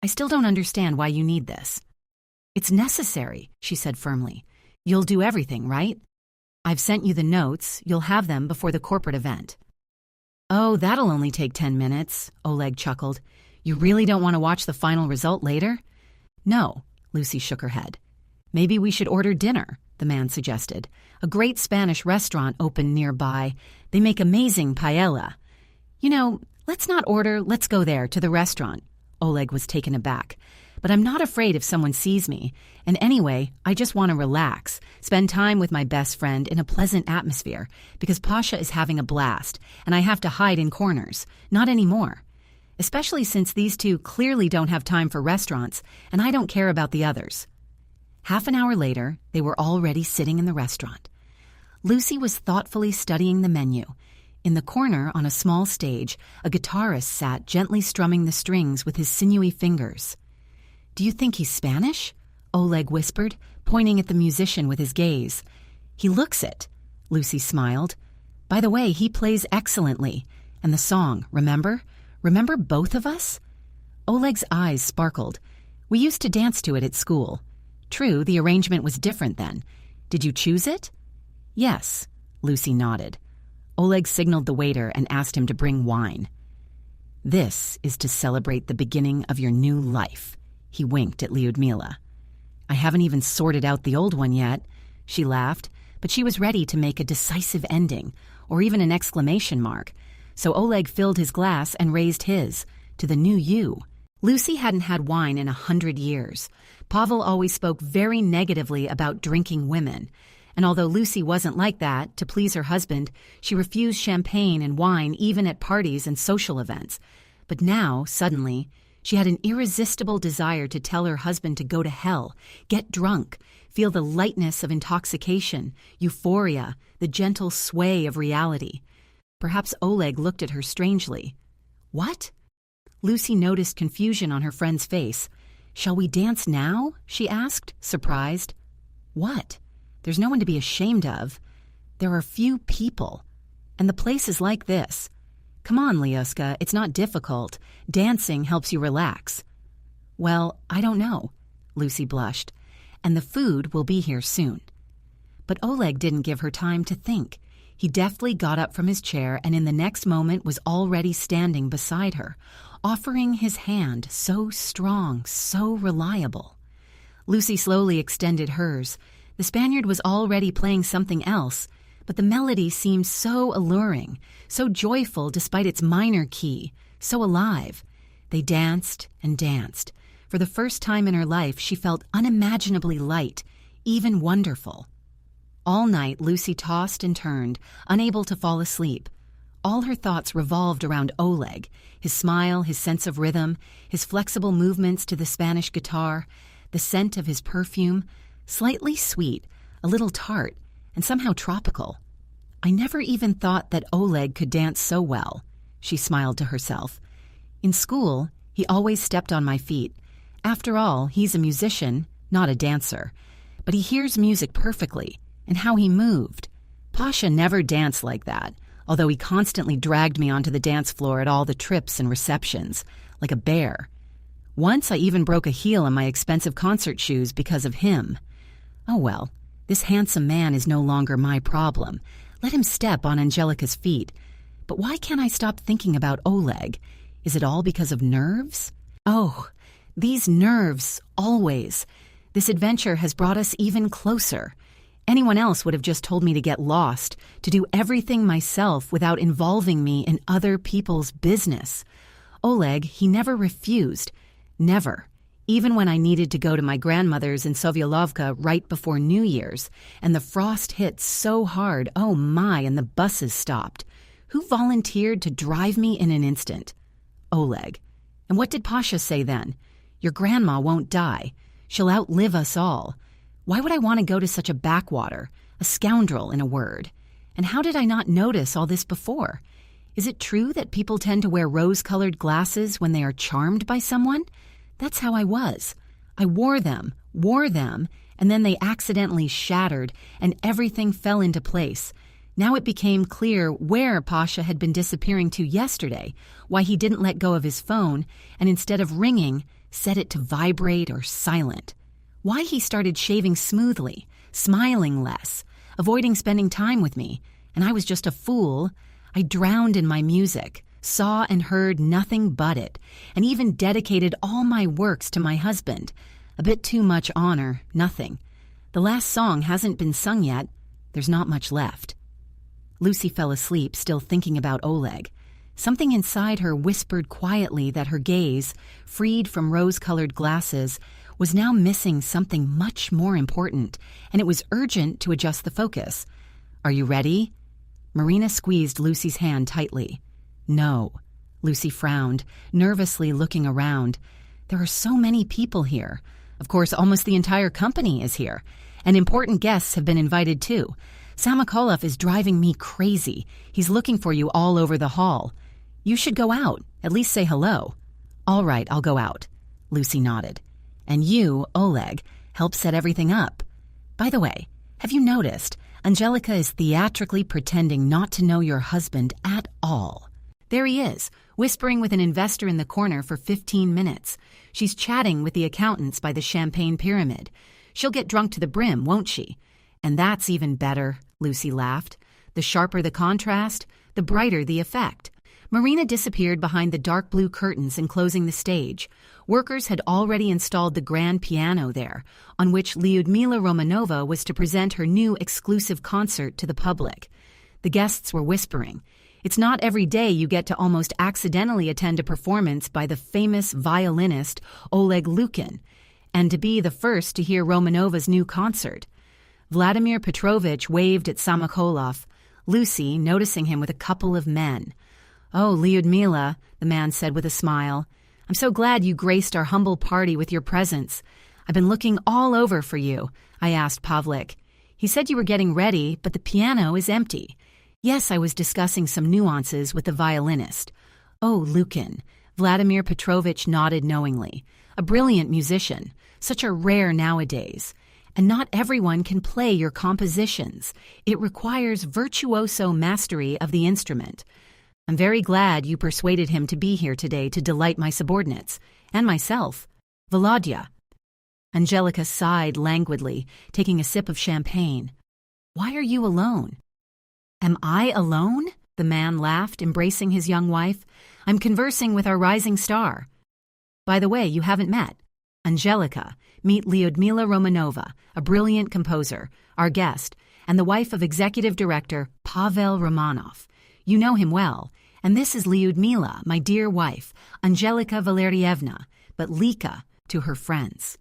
I still don't understand why you need this. It's necessary, she said firmly. You'll do everything, right? I've sent you the notes. You'll have them before the corporate event. Oh, that'll only take 10 minutes, Oleg chuckled. You really don't want to watch the final result later? No, Lucy shook her head. Maybe we should order dinner, the man suggested. A great Spanish restaurant opened nearby. They make amazing paella. You know, let's not order, let's go there, to the restaurant. Oleg was taken aback. But I'm not afraid if someone sees me. And anyway, I just want to relax, spend time with my best friend in a pleasant atmosphere, because Pasha is having a blast, and I have to hide in corners. Not anymore. Especially since these two clearly don't have time for restaurants, and I don't care about the others. Half an hour later, they were already sitting in the restaurant. Lucy was thoughtfully studying the menu. In the corner, on a small stage, a guitarist sat gently strumming the strings with his sinewy fingers. Do you think he's Spanish? Oleg whispered, pointing at the musician with his gaze. He looks it, Lucy smiled. By the way, he plays excellently. And the song, remember? Remember Both of Us? Oleg's eyes sparkled. We used to dance to it at school. True, the arrangement was different then. Did you choose it? Yes, Lucy nodded. Oleg signaled the waiter and asked him to bring wine. This is to celebrate the beginning of your new life. He winked at Lyudmila. I haven't even sorted out the old one yet. She laughed, but she was ready to make a decisive ending, or even an exclamation mark. So Oleg filled his glass and raised his, to the new you. Lucy hadn't had wine in 100 years. Pavel always spoke very negatively about drinking women. And although Lucy wasn't like that, to please her husband, she refused champagne and wine even at parties and social events. But now, suddenly, she had an irresistible desire to tell her husband to go to hell, get drunk, feel the lightness of intoxication, euphoria, the gentle sway of reality. Perhaps Oleg looked at her strangely. What? Lucy noticed confusion on her friend's face. Shall we dance now? She asked, surprised. What? There's no one to be ashamed of. There are few people. And the place is like this. Come on, Lyoska, it's not difficult. Dancing helps you relax. Well, I don't know, Lucy blushed. And the food will be here soon. But Oleg didn't give her time to think. He deftly got up from his chair and in the next moment was already standing beside her, offering his hand, so strong, so reliable. Lucy slowly extended hers. The Spaniard was already playing something else, but the melody seemed so alluring, so joyful despite its minor key, so alive. They danced and danced. For the first time in her life, she felt unimaginably light, even wonderful. All night, Lucy tossed and turned, unable to fall asleep. All her thoughts revolved around Oleg, his smile, his sense of rhythm, his flexible movements to the Spanish guitar, the scent of his perfume, slightly sweet, a little tart, and somehow tropical. I never even thought that Oleg could dance so well, she smiled to herself. In school, he always stepped on my feet. After all, he's a musician, not a dancer. But he hears music perfectly, and how he moved. Pasha never danced like that. although he constantly dragged me onto the dance floor at all the trips and receptions, like a bear. Once I even broke a heel in my expensive concert shoes because of him. Oh well, this handsome man is no longer my problem. Let him step on Angelica's feet. But why can't I stop thinking about Oleg? Is it all because of nerves? Oh, these nerves, always. This adventure has brought us even closer. Anyone else would have just told me to get lost, to do everything myself without involving me in other people's business. Oleg, he never refused. Never. Even when I needed to go to my grandmother's in Sovyalovka right before New Year's, and the frost hit so hard, oh my, and the buses stopped. Who volunteered to drive me in an instant? Oleg. And what did Pasha say then? Your grandma won't die. She'll outlive us all. Why would I want to go to such a backwater? A scoundrel, in a word. And how did I not notice all this before? Is it true that people tend to wear rose-colored glasses when they are charmed by someone? That's how I was. I wore them, and then they accidentally shattered, and everything fell into place. Now it became clear where Pasha had been disappearing to yesterday, why he didn't let go of his phone, and instead of ringing, set it to vibrate or silent. Why he started shaving smoothly, smiling less, avoiding spending time with me, and I was just a fool. I drowned in my music, saw and heard nothing but it, and even dedicated all my works to my husband. A bit too much honor, nothing. The last song hasn't been sung yet. There's not much left. Lucy fell asleep, still thinking about Oleg. Something inside her whispered quietly that her gaze, freed from rose-colored glasses, was now missing something much more important, and it was urgent to adjust the focus. Are you ready? Marina squeezed Lucy's hand tightly. No. Lucy frowned, nervously looking around. There are so many people here. Of course, almost the entire company is here, and important guests have been invited too. Samakolov is driving me crazy. He's looking for you all over the hall. You should go out, at least say hello. All right, I'll go out. Lucy nodded. And you, Oleg, help set everything up. By the way, have you noticed? Angelica is theatrically pretending not to know your husband at all. There he is, whispering with an investor in the corner for 15 minutes. She's chatting with the accountants by the champagne pyramid. She'll get drunk to the brim, won't she? And that's even better, Lucy laughed. The sharper the contrast, the brighter the effect. Marina disappeared behind the dark blue curtains enclosing the stage. Workers had already installed the grand piano there, on which Lyudmila Romanova was to present her new exclusive concert to the public. The guests were whispering. It's not every day you get to almost accidentally attend a performance by the famous violinist Oleg Lukin, and to be the first to hear Romanova's new concert. Vladimir Petrovich waved at Samakolov, Lucy noticing him with a couple of men. Oh, Lyudmila, the man said with a smile. I'm so glad you graced our humble party with your presence. I've been looking all over for you, I asked Pavlik. He said you were getting ready, but the piano is empty. Yes, I was discussing some nuances with the violinist. Oh, Lukin. Vladimir Petrovich nodded knowingly. A brilliant musician. Such a rare nowadays. And not everyone can play your compositions. It requires virtuoso mastery of the instrument. I'm very glad you persuaded him to be here today to delight my subordinates, and myself. Volodya. Angelica sighed languidly, taking a sip of champagne. Why are you alone? Am I alone? The man laughed, embracing his young wife. I'm conversing with our rising star. By the way, you haven't met. Angelica, meet Lyudmila Romanova, a brilliant composer, our guest, and the wife of executive director Pavel Romanov. You know him well, and this is Lyudmila, my dear wife, Angelica Valerievna, but Lika to her friends.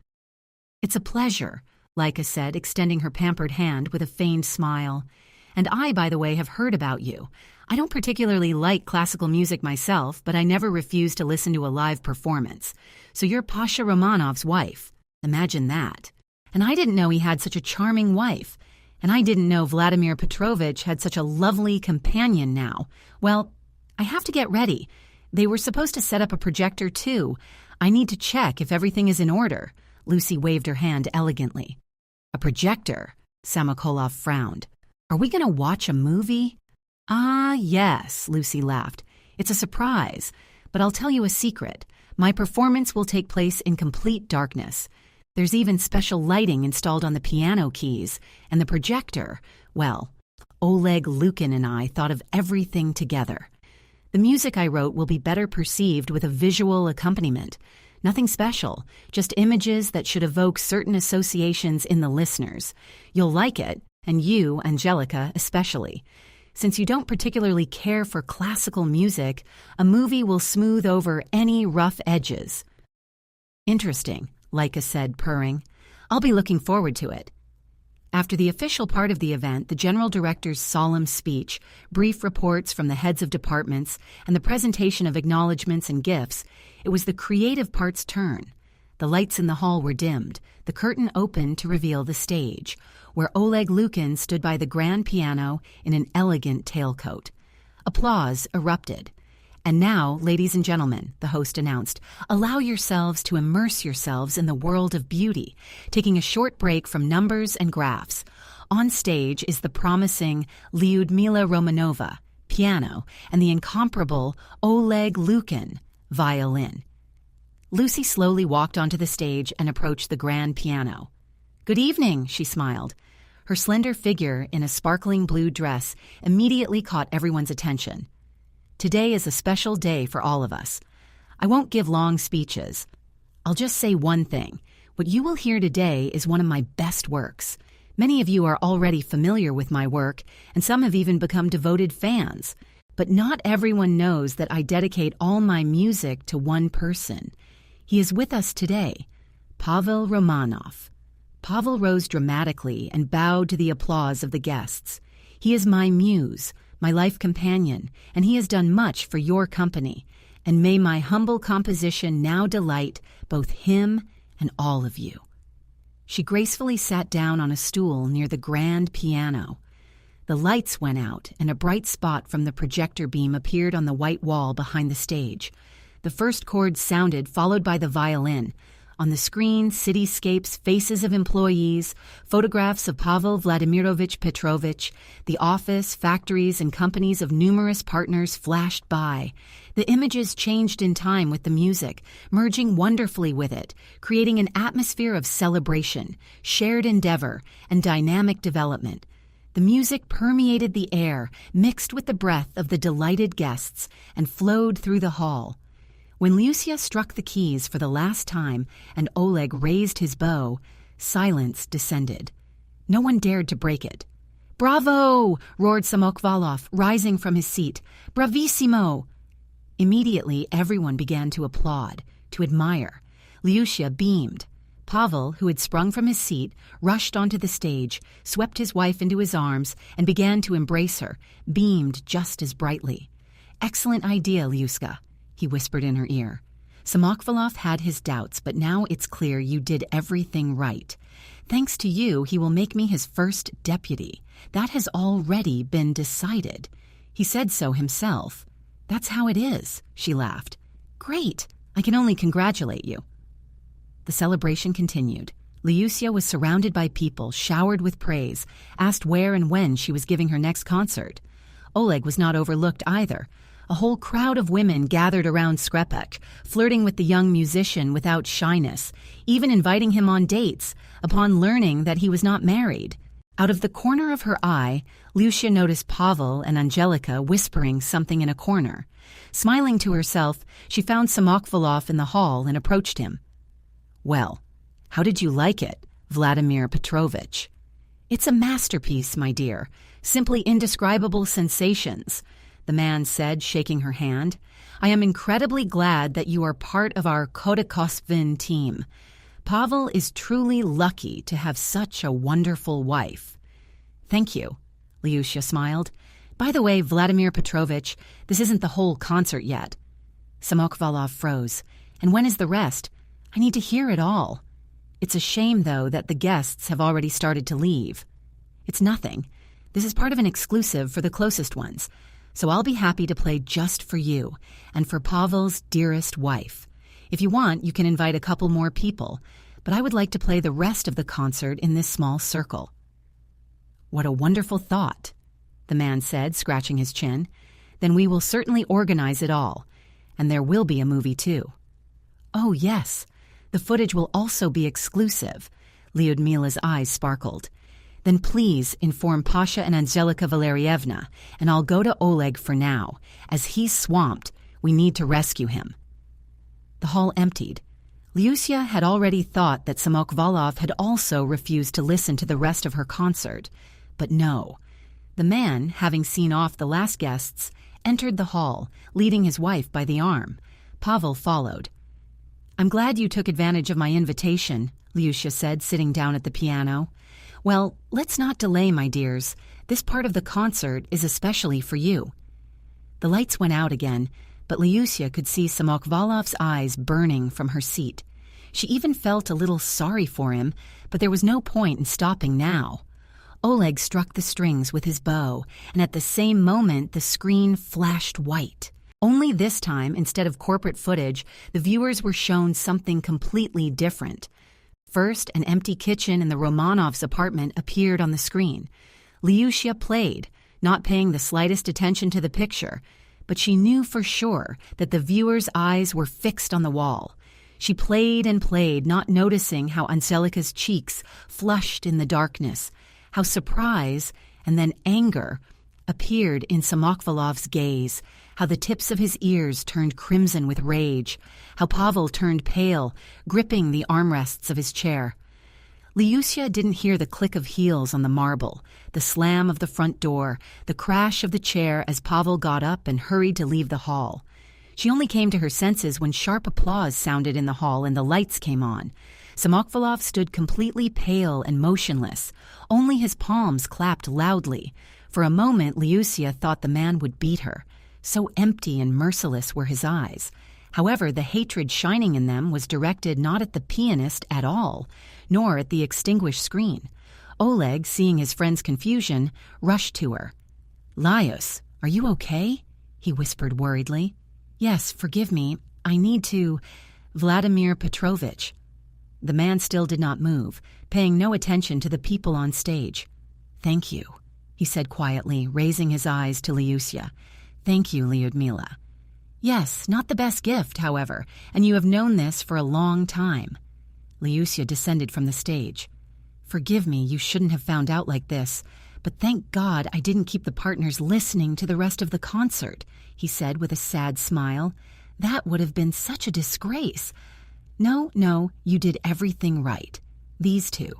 It's a pleasure, Lika said, extending her pampered hand with a feigned smile. And I, by the way, have heard about you. I don't particularly like classical music myself, but I never refuse to listen to a live performance. So you're Pasha Romanov's wife. Imagine that. And I didn't know he had such a charming wife. And I didn't know Vladimir Petrovich had such a lovely companion now. Well, I have to get ready. They were supposed to set up a projector, too. I need to check if everything is in order. Lucy waved her hand elegantly. A projector? Samakolov frowned. Are we going to watch a movie? Ah, yes, Lucy laughed. It's a surprise, but I'll tell you a secret. My performance will take place in complete darkness. There's even special lighting installed on the piano keys, and the projector, well, Oleg Lukin and I thought of everything together. The music I wrote will be better perceived with a visual accompaniment. Nothing special, just images that should evoke certain associations in the listeners. You'll like it, and you, Angelica, especially. Since you don't particularly care for classical music, a movie will smooth over any rough edges. Interesting, Leica said, purring. I'll be looking forward to it. After the official part of the event, the general director's solemn speech, brief reports from the heads of departments, and the presentation of acknowledgments and gifts, it was the creative part's turn. The lights in the hall were dimmed, the curtain opened to reveal the stage, where Oleg Lukin stood by the grand piano in an elegant tailcoat. Applause erupted. And now, ladies and gentlemen, the host announced, allow yourselves to immerse yourselves in the world of beauty, taking a short break from numbers and graphs. On stage is the promising Lyudmila Romanova, piano, and the incomparable Oleg Lukin, violin. Lucy slowly walked onto the stage and approached the grand piano. Good evening, she smiled. Her slender figure in a sparkling blue dress immediately caught everyone's attention. Today is a special day for all of us. I won't give long speeches. I'll just say one thing. What you will hear today is one of my best works. Many of you are already familiar with my work, and some have even become devoted fans. But not everyone knows that I dedicate all my music to one person. He is with us today, Pavel Romanov. Pavel rose dramatically and bowed to the applause of the guests. He is my muse, my life companion, and he has done much for your company. And may my humble composition now delight both him and all of you. She gracefully sat down on a stool near the grand piano. The lights went out, and a bright spot from the projector beam appeared on the white wall behind the stage. The first chord sounded, followed by the violin. On the screen, cityscapes, faces of employees, photographs of Pavel Vladimirovich Petrovich, the office, factories, and companies of numerous partners flashed by. The images changed in time with the music, merging wonderfully with it, creating an atmosphere of celebration, shared endeavor, and dynamic development. The music permeated the air, mixed with the breath of the delighted guests, and flowed through the hall. When Lucia struck the keys for the last time and Oleg raised his bow, silence descended. No one dared to break it. "Bravo!" roared Samokvalov, rising from his seat. "Bravissimo!" Immediately, everyone began to applaud, to admire. Lucia beamed. Pavel, who had sprung from his seat, rushed onto the stage, swept his wife into his arms, and began to embrace her, beamed just as brightly. "Excellent idea, Lyuska," he whispered in her ear. "Samokvalov had his doubts, but now it's clear you did everything right. Thanks to you, he will make me his first deputy. That has already been decided. He said so himself. That's how it is," she laughed. "Great! I can only congratulate you." The celebration continued. Lucia was surrounded by people, showered with praise, asked where and when she was giving her next concert. Oleg was not overlooked either. A whole crowd of women gathered around Skrepek, flirting with the young musician without shyness, even inviting him on dates, upon learning that he was not married. Out of the corner of her eye, Lucia noticed Pavel and Angelica whispering something in a corner. Smiling to herself, she found Samokvalov in the hall and approached him. "Well, how did you like it, Vladimir Petrovich?" "It's a masterpiece, my dear. Simply indescribable sensations," the man said, shaking her hand. "I am incredibly glad that you are part of our Khodakosvin team. Pavel is truly lucky to have such a wonderful wife." "Thank you," Lucia smiled. "By the way, Vladimir Petrovich, this isn't the whole concert yet." Samokvalov froze. "And when is the rest? I need to hear it all. It's a shame, though, that the guests have already started to leave." "It's nothing. This is part of an exclusive for the closest ones. So I'll be happy to play just for you and for Pavel's dearest wife. If you want, you can invite a couple more people, but I would like to play the rest of the concert in this small circle." "What a wonderful thought." the man said, scratching his chin. Then we will certainly organize it all. And there will be a movie, too. Oh, yes. The footage will also be exclusive. Lyudmila's eyes sparkled. Then please inform Pasha and Angelika Valerievna, and I'll go to Oleg for now. As he's swamped, we need to rescue him. The hall emptied. Lyusia had already thought that Samokvalov had also refused to listen to the rest of her concert. But no. The man, having seen off the last guests, entered the hall, leading his wife by the arm. Pavel followed. "I'm glad you took advantage of my invitation," Lyusia said, sitting down at the piano. "Well, let's not delay, my dears. This part of the concert is especially for you." The lights went out again, but Lyusia could see Samokvalov's eyes burning from her seat. She even felt a little sorry for him, but there was no point in stopping now. Oleg struck the strings with his bow, and at the same moment the screen flashed white. Only this time, instead of corporate footage, the viewers were shown something completely different. First, an empty kitchen in the Romanovs' apartment appeared on the screen. Lyusia played, not paying the slightest attention to the picture, but she knew for sure that the viewers' eyes were fixed on the wall. She played and played, not noticing how Angelika's cheeks flushed in the darkness, how surprise and then anger appeared in Samokvalov's gaze, how the tips of his ears turned crimson with rage, how Pavel turned pale, gripping the armrests of his chair. Lyusia didn't hear the click of heels on the marble, the slam of the front door, the crash of the chair as Pavel got up and hurried to leave the hall. She only came to her senses when sharp applause sounded in the hall and the lights came on. Samokvalov stood completely pale and motionless. Only his palms clapped loudly. For a moment, Lyusia thought the man would beat her. So empty and merciless were his eyes. However, the hatred shining in them was directed not at the pianist at all, nor at the extinguished screen. Oleg, seeing his friend's confusion, rushed to her. "Laius, are you okay?" he whispered worriedly. "Yes, forgive me. I need to... Vladimir Petrovich." The man still did not move, paying no attention to the people on stage. "Thank you," he said quietly, raising his eyes to Lyusia. "Thank you, Lyudmila." "Yes, not the best gift, however, and you have known this for a long time." Lyusia descended from the stage. "Forgive me, you shouldn't have found out like this, but thank God I didn't keep the partners listening to the rest of the concert," he said with a sad smile. "That would have been such a disgrace. No, you did everything right. These two.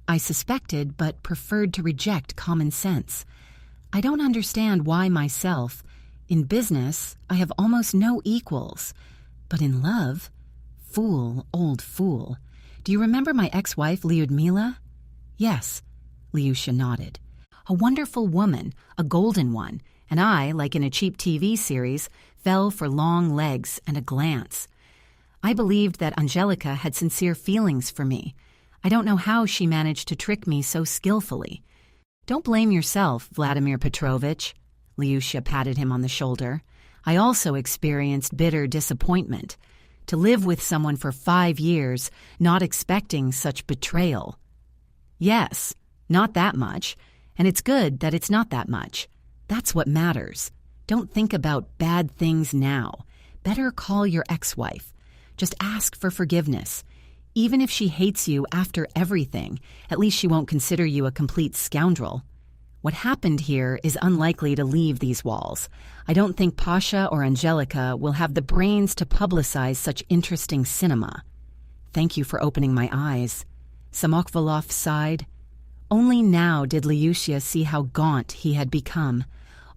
I suspected, but preferred to reject common sense. I don't understand why myself. In business, I have almost no equals. But in love, fool, old fool. Do you remember my ex-wife, Lyudmila?" "Yes," Lyusia nodded. "A wonderful woman, a golden one, and I, like in a cheap TV series, fell for long legs and a glance. I believed that Angelika had sincere feelings for me. I don't know how she managed to trick me so skillfully. Don't blame yourself, Vladimir Petrovich." Lyusia patted him on the shoulder. "I also experienced bitter disappointment. To live with someone for 5 years, not expecting such betrayal. Yes, not that much, and it's good that it's not that much. That's what matters. Don't think about bad things now. Better call your ex-wife. Just ask for forgiveness. Even if she hates you after everything, at least she won't consider you a complete scoundrel. What happened here is unlikely to leave these walls. I don't think Pasha or Angelika will have the brains to publicize such interesting cinema." "Thank you for opening my eyes." Samokvalov sighed. Only now did Lyusia see how gaunt he had become.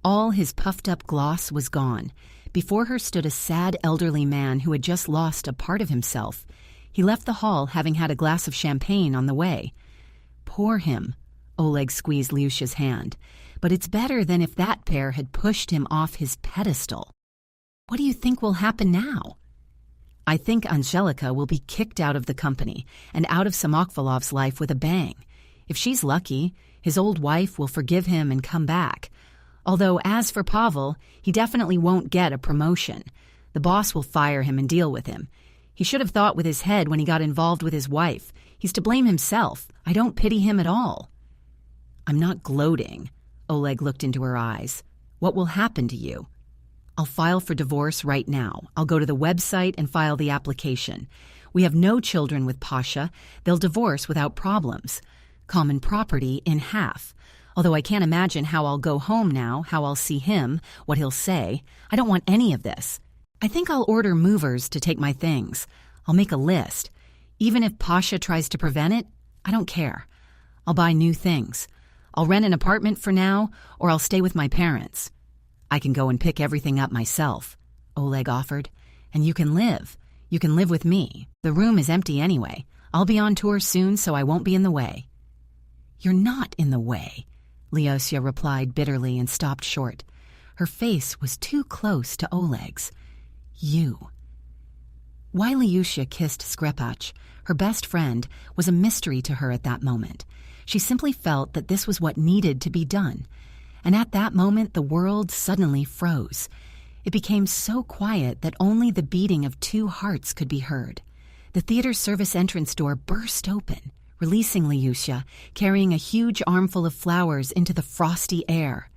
All his puffed-up gloss was gone. Before her stood a sad elderly man who had just lost a part of himself. He left the hall having had a glass of champagne on the way. "Poor him." Oleg squeezed Lyusia's hand. "But it's better than if that pair had pushed him off his pedestal. What do you think will happen now?" "I think Angelika will be kicked out of the company and out of Samokvalov's life with a bang. If she's lucky, his old wife will forgive him and come back. Although, as for Pavel, he definitely won't get a promotion. The boss will fire him and deal with him. He should have thought with his head when he got involved with his wife. He's to blame himself. I don't pity him at all." "I'm not gloating." Oleg looked into her eyes. "What will happen to you?" "I'll file for divorce right now. I'll go to the website and file the application. We have no children with Pasha. They'll divorce without problems. Common property in half. Although I can't imagine how I'll go home now, how I'll see him, what he'll say. I don't want any of this. I think I'll order movers to take my things. I'll make a list. Even if Pasha tries to prevent it, I don't care. I'll buy new things. I'll rent an apartment for now, or I'll stay with my parents. I can go and pick everything up myself," Oleg offered. "And you can live. You can live with me. The room is empty anyway. I'll be on tour soon, so I won't be in the way." "You're not in the way," Lyusia replied bitterly and stopped short. Her face was too close to Oleg's. "You." Why Lyusia kissed Skripach, her best friend, was a mystery to her at that moment. She simply felt that this was what needed to be done. And at that moment, the world suddenly froze. It became so quiet that only the beating of two hearts could be heard. The theater service entrance door burst open, releasing Lyusia, carrying a huge armful of flowers into the frosty air.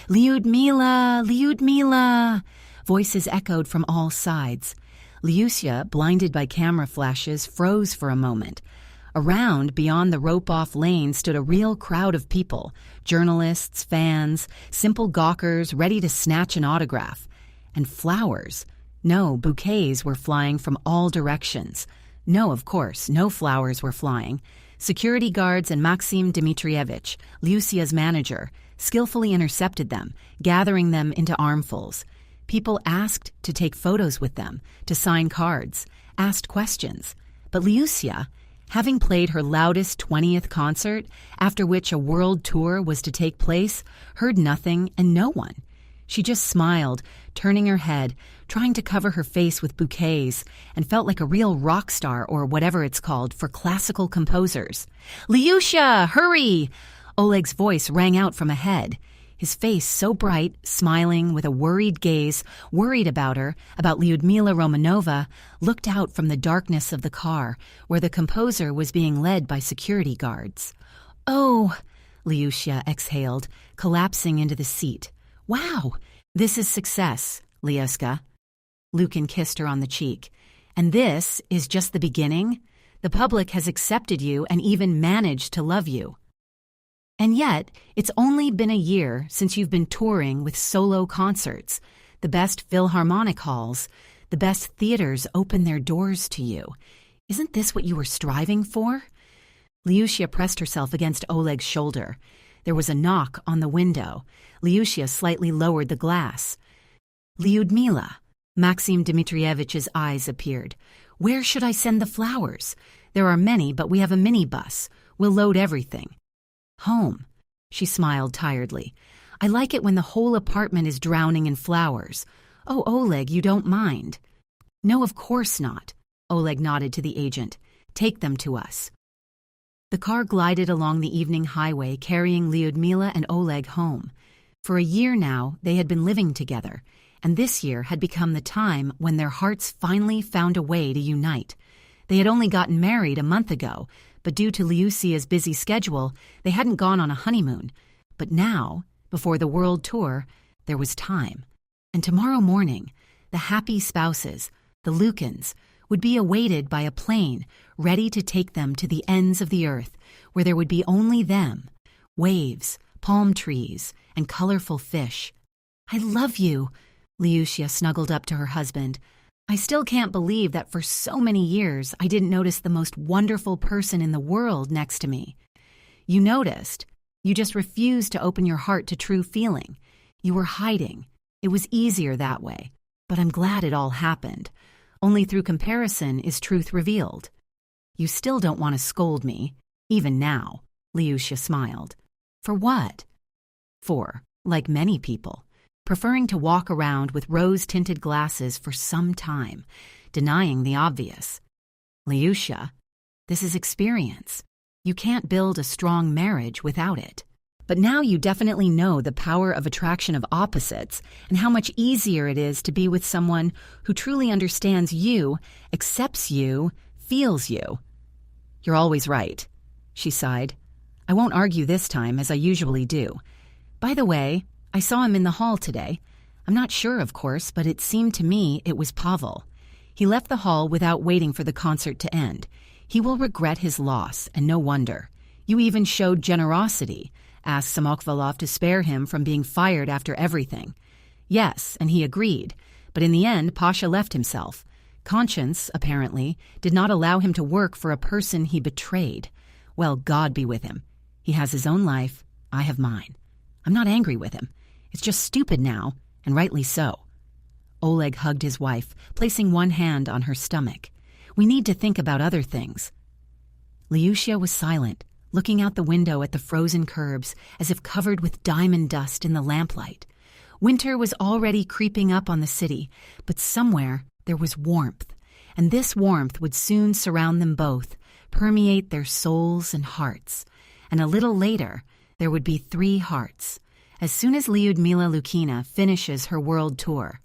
"Lyudmila! Lyudmila!" Voices echoed from all sides. Lyusia, blinded by camera flashes, froze for a moment. Around, beyond the rope-off lane, stood a real crowd of people, journalists, fans, simple gawkers ready to snatch an autograph. And flowers. No, bouquets were flying from all directions. No, of course, no flowers were flying. Security guards and Maxim Dmitrievich, Lyusia's manager, skillfully intercepted them, gathering them into armfuls. People asked to take photos with them, to sign cards, asked questions. But Lyusia, having played her loudest 20th concert, after which a world tour was to take place, heard nothing and no one. She just smiled, turning her head, trying to cover her face with bouquets, and felt like a real rock star, or whatever it's called, for classical composers. "Lyusia, hurry!" Oleg's voice rang out from ahead. His face so bright, smiling, with a worried gaze, worried about her, about Lyudmila Romanova, looked out from the darkness of the car, where the composer was being led by security guards. "Oh," Lyusia exhaled, collapsing into the seat. "Wow, this is success, Lyuska." Lukin kissed her on the cheek. "And this is just the beginning? The public has accepted you and even managed to love you. And yet, it's only been a year since you've been touring with solo concerts. The best Philharmonic halls, the best theaters open their doors to you. Isn't this what you were striving for?" Lyusia pressed herself against Oleg's shoulder. There was a knock on the window. Lyusia slightly lowered the glass. "Lyudmila," Maxim Dmitrievich's eyes appeared. "Where should I send the flowers? There are many, but we have a minibus. We'll load everything." "Home," she smiled tiredly. "I like it when the whole apartment is drowning in flowers. Oh, Oleg, you don't mind?" "No, of course not." Oleg nodded to the agent. "Take them to us." The car glided along the evening highway, carrying Lyudmila and Oleg home. For a year now, they had been living together, and this year had become the time when their hearts finally found a way to unite. They had only gotten married a month ago, but due to Lyusia's busy schedule, they hadn't gone on a honeymoon. But now, before the world tour, there was time. And tomorrow morning, the happy spouses, the Lukins, would be awaited by a plane ready to take them to the ends of the earth, where there would be only them, waves, palm trees, and colorful fish. "I love you," Lyusia snuggled up to her husband. "I still can't believe that for so many years I didn't notice the most wonderful person in the world next to me." "You noticed. You just refused to open your heart to true feeling. You were hiding. It was easier that way. But I'm glad it all happened. Only through comparison is truth revealed." "You still don't want to scold me, even now," Lyusia smiled. "For what?" "For, like many people, preferring to walk around with rose-tinted glasses for some time, denying the obvious. Lyusia, this is experience. You can't build a strong marriage without it. But now you definitely know the power of attraction of opposites and how much easier it is to be with someone who truly understands you, accepts you, feels you." "You're always right," she sighed. "I won't argue this time as I usually do. By the way, I saw him in the hall today. I'm not sure, of course, but it seemed to me it was Pavel. He left the hall without waiting for the concert to end. He will regret his loss, and no wonder. You even showed generosity, asked Samokvalov to spare him from being fired after everything. Yes, and he agreed. But in the end, Pasha left himself. Conscience, apparently, did not allow him to work for a person he betrayed. Well, God be with him. He has his own life. I have mine. I'm not angry with him. It's just stupid now, and rightly so. Oleg hugged his wife, placing one hand on her stomach. We need to think about other things. Lyushya was silent, looking out the window at the frozen curbs as if covered with diamond dust in the lamplight. Winter was already creeping up on the city, but somewhere there was warmth, and this warmth would soon surround them both, permeate their souls and hearts. And a little later, there would be 3 hearts. As soon as Lyudmila Lukina finishes her world tour,